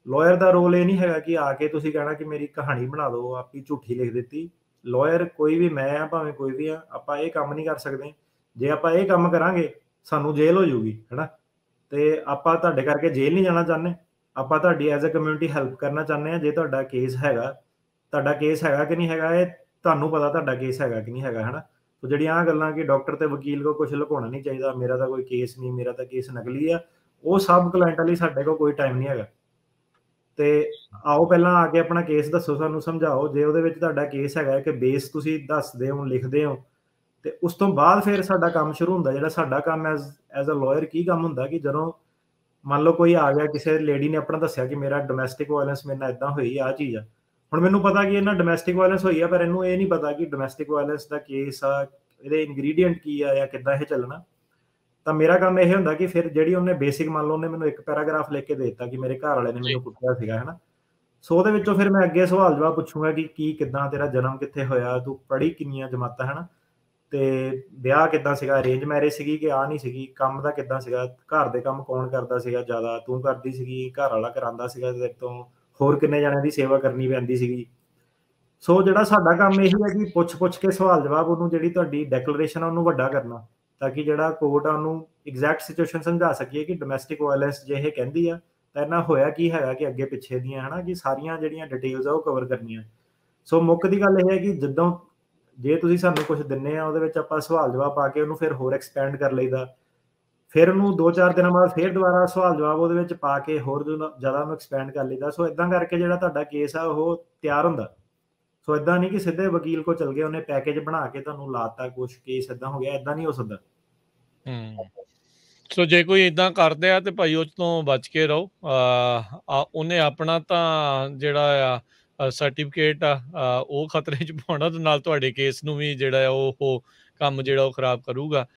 ਲਾਇਰ ਦਾ ਰੋਲ ਇਹ ਨਹੀਂ ਹੈਗਾ ਕਿ ਆ ਕੇ ਤੁਸੀਂ ਕਹਿਣਾ ਕਿ ਮੇਰੀ ਕਹਾਣੀ ਬਣਾ ਦਿਓ, ਆਪੀ ਝੂਠੀ ਲਿਖ ਦਿੱਤੀ। ਲਾਇਰ ਕੋਈ ਵੀ, ਮੈਂ ਆ ਭਾਵੇਂ ਕੋਈ ਵੀ ਆ, ਆਪਾਂ ਇਹ ਕੰਮ ਨਹੀਂ ਕਰ ਸਕਦੇ। ਜੇ ਆਪਾਂ ਇਹ ਕੰਮ ਕਰਾਂਗੇ ਸਾਨੂੰ ਜੇਲ੍ਹ ਹੋ ਜਾਊਗੀ, ਹੈ ਨਾ। ਤੇ ਆਪਾਂ ਤੁਹਾਡੇ ਕਰਕੇ ਜੇਲ੍ਹ ਨਹੀਂ ਜਾਣਾ ਚਾਹੁੰਦੇ, ਆਪਾਂ ਤੁਹਾਡੀ ਐਜ਼ ਅ ਕਮਿਊਨਿਟੀ ਹੈਲਪ ਕਰਨਾ ਚਾਹੁੰਦੇ ਹਾਂ। ਜੇ ਤੁਹਾਡਾ ਕੇਸ ਹੈਗਾ ਕਿ ਨਹੀਂ ਹੈਗਾ, ਇਹ ਤੁਹਾਨੂੰ ਪਤਾ ਤੁਹਾਡਾ ਕੇਸ ਹੈਗਾ ਕਿ ਨਹੀਂ ਹੈਗਾ, ਹੈ ਨਾ। ਸੋ ਜਿਹੜੀਆਂ ਆਹ ਗੱਲਾਂ ਕਿ ਡਾਕਟਰ ਤੇ ਵਕੀਲ ਕੋਲ ਕੁਛ ਲੁਕਾਉਣਾ ਨਹੀਂ ਚਾਹੀਦਾ, ਮੇਰਾ ਤਾਂ ਕੋਈ ਕੇਸ ਨਹੀਂ, ਮੇਰਾ ਤਾਂ ਕੇਸ ਨਕਲੀ ਆ, ਉਹ ਸਭ ਕਲਾਇੰਟਾਂ ਲਈ ਸਾਡੇ ਕੋਲ ਕੋਈ ਟਾਈਮ ਨਹੀਂ ਹੈਗਾ। ਤੇ ਆਓ ਪਹਿਲਾਂ ਆ ਕੇ ਆਪਣਾ ਕੇਸ ਦੱਸੋ, ਸਾਨੂੰ ਸਮਝਾਓ। ਜੇ ਉਹਦੇ ਵਿੱਚ ਤੁਹਾਡਾ ਕੇਸ ਹੈਗਾ ਕਿ ਬੇਸ ਤੁਸੀਂ ਦੱਸਦੇ ਹੋ, ਲਿਖਦੇ ਹੋ, ਤੇ ਉਸ ਤੋਂ ਬਾਅਦ ਫਿਰ ਸਾਡਾ ਕੰਮ ਸ਼ੁਰੂ ਹੁੰਦਾ। ਜਿਹੜਾ ਸਾਡਾ ਕੰਮ ਐਜ਼ ਅ ਲਾਇਰ ਕੀ ਕੰਮ ਹੁੰਦਾ ਕਿ ਜਦੋਂ ਮੰਨ ਲਓ ਕੋਈ ਆ ਗਿਆ, ਕਿਸੇ ਲੇਡੀ ਨੇ ਆਪਣਾ ਦੱਸਿਆ ਕਿ ਮੇਰਾ ਡੋਮੈਸਟਿਕ ਵਾਇਲੈਂਸ ਮੇਰੇ ਨਾਲ ਇਦਾਂ ਹੋਈ, ਆਹ ਚੀਜ਼ ਆ। ਹੁਣ ਮੈਨੂੰ ਪਤਾ ਕਿ ਇਹਨਾਂ ਡੋਮੈਸਟਿਕ ਵਾਇਲੈਂਸ ਹੋਈ ਆ, ਪਰ ਇਹਨੂੰ ਇਹ ਨਹੀਂ ਪਤਾ ਕਿ ਡੋਮੈਸਟਿਕ ਵਾਇਲੈਂਸ ਦਾ ਕੇਸ ਆ, ਇਹਦੇ ਇਨਗਰੀਡੀਐਂਟ ਕੀ ਆ ਜਾਂ ਕਿੱਦਾਂ ਇਹ ਚੱਲਣਾ। ਤਾਂ ਮੇਰਾ ਕੰਮ ਇਹ ਹੁੰਦਾ ਕਿ ਫਿਰ ਜਿਹੜੀ ਉਹਨੇ ਬੇਸਿਕ, ਮੰਨ ਲਓ ਉਹਨੇ ਮੈਨੂੰ ਇੱਕ ਪੈਰਾਗ੍ਰਾਫ ਲਿਖ ਕੇ ਦੇ ਦਿੱਤਾ ਕਿ ਮੇਰੇ ਘਰ ਵਾਲੇ ਨੇ ਮੈਨੂੰ ਕੁੱਟਿਆ ਸੀਗਾ, ਹੈ ਨਾ। ਸੋ ਉਹਦੇ ਵਿੱਚੋਂ ਫਿਰ ਮੈਂ ਅੱਗੇ ਸਵਾਲ ਜਵਾਬ ਪੁੱਛੂੰਗਾ ਕਿ ਕੀ, ਕਿੱਦਾਂ, ਤੇਰਾ ਜਨਮ ਕਿੱਥੇ ਹੋਇਆ, ਤੂੰ ਪੜ੍ਹੀ ਕਿੰਨੀਆਂ ਜਮਾਤਾਂ, ਹੈ ਨਾ। ਤੇ ਵਿਆਹ ਕਿੱਦਾਂ ਸੀਗਾ, ਅਰੇਂਜ ਮੈਰਿਜ ਸੀਗੀ ਕਿ ਆ ਨਹੀਂ ਸੀਗੀ, ਕੰਮ ਦਾ ਕਿੱਦਾਂ ਸੀਗਾ, ਘਰ ਦੇ ਕੰਮ ਕੌਣ ਕਰਦਾ ਸੀਗਾ ਜ਼ਿਆਦਾ, ਤੂੰ ਕਰਦੀ ਸੀਗੀ, ਘਰ ਵਾਲਾ ਕਰਾਉਂਦਾ ਸੀਗਾ ਤੇਰੇ ਤੋਂ, ਹੋਰ ਕਿੰਨੇ ਜਣਿਆਂ ਦੀ ਸੇਵਾ ਕਰਨੀ ਪੈਂਦੀ ਸੀਗੀ। ਸੋ ਜਿਹੜਾ ਸਾਡਾ ਕੰਮ ਇਹੀ ਹੈ ਕਿ ਪੁੱਛ ਕੇ ਸਵਾਲ ਜਵਾਬ, ਉਹਨੂੰ ਜਿਹੜੀ ਤੁਹਾਡੀ ਡੈਕਲੇਰੇਸ਼ਨ ਆ ਉਹਨੂੰ ਵੱਡਾ ਕਰਨਾ, ਤਾਂ ਕਿ ਜਿਹੜਾ ਕੋਰਟ ਆ ਉਹਨੂੰ ਐਗਜ਼ੈਕਟ ਸਿਚੁਏਸ਼ਨ ਸਮਝਾ ਸਕੀਏ ਕਿ ਡੋਮੈਸਟਿਕ ਵਾਇਲੈਂਸ ਜੇ ਇਹ ਕਹਿੰਦੀ ਆ ਤਾਂ ਇਹਨਾਂ ਹੋਇਆ ਕੀ ਹੈਗਾ, ਕਿ ਅੱਗੇ ਪਿੱਛੇ ਦੀਆਂ, ਹੈ ਨਾ, ਕਿ ਸਾਰੀਆਂ ਜਿਹੜੀਆਂ ਡਿਟੇਲਸ ਆ ਉਹ ਕਵਰ ਕਰਨੀਆਂ। ਸੋ ਮੁੱਖ ਦੀ ਗੱਲ ਇਹ ਹੈ ਕਿ ਜਦੋਂ ਜੇ ਤੁਸੀਂ ਸਾਨੂੰ ਕੁਝ ਦਿੰਦੇ ਆ, ਉਹਦੇ ਵਿੱਚ ਆਪਾਂ ਸਵਾਲ ਜਵਾਬ ਪਾ ਕੇ ਉਹਨੂੰ ਫਿਰ ਹੋਰ ਐਕਸਪੈਂਡ ਕਰ ਲਈਦਾ। ਫਿਰ ਉਹਨੂੰ 2-4 ਦਿਨਾਂ ਬਾਅਦ ਫਿਰ ਦੁਬਾਰਾ ਸਵਾਲ ਜਵਾਬ ਉਹਦੇ ਵਿੱਚ ਪਾ ਕੇ ਹੋਰ ਜ਼ਿਆਦਾ ਉਹਨੂੰ ਐਕਸਪੈਂਡ ਕਰ ਲਈਦਾ। ਸੋ ਇਦਾਂ ਕਰਕੇ ਜਿਹੜਾ ਤੁਹਾਡਾ ਕੇਸ ਆ ਉਹ ਤਿਆਰ ਹੁੰਦਾ। ਸੋ ਇਦਾਂ ਨਹੀਂ ਕਿ ਸਿੱਧੇ ਵਕੀਲ ਕੋਲ ਚਲ ਗਏ, ਉਹਨੇ ਪੈਕੇਜ ਬਣਾ ਕੇ ਤੁਹਾਨੂੰ ਲਾਤਾ, ਕੁਛ ਕੇਸ ਇਦਾਂ ਹੋ ਗਿਆ, ਇਦਾਂ ਨਹੀਂ ਹੋ ਸਕਦਾ। ਸੋ ਜੇ ਕੋਈ ਇਦਾਂ ਕਰਦੇ ਆ ਤੇ ਭਾਈ ਉਹ ਤੋਂ ਬਚ ਕੇ ਰਹੋ। ਉਹਨੇ ਆਪਣਾ ਤਾਂ ਜਿਹੜਾ ਆ ਸਰਟੀਫਿਕੇਟ ਆ ਉਹ ਖਤਰੇ 'ਚ ਪਾਉਣਾ, ਤੇ ਨਾਲ ਤੁਹਾਡੇ ਕੇਸ ਨੂੰ ਵੀ ਜਿਹੜਾ ਆ ਉਹ ਕੰਮ ਜਿਹੜਾ ਉਹ ਖਰਾਬ ਕਰੂਗਾ।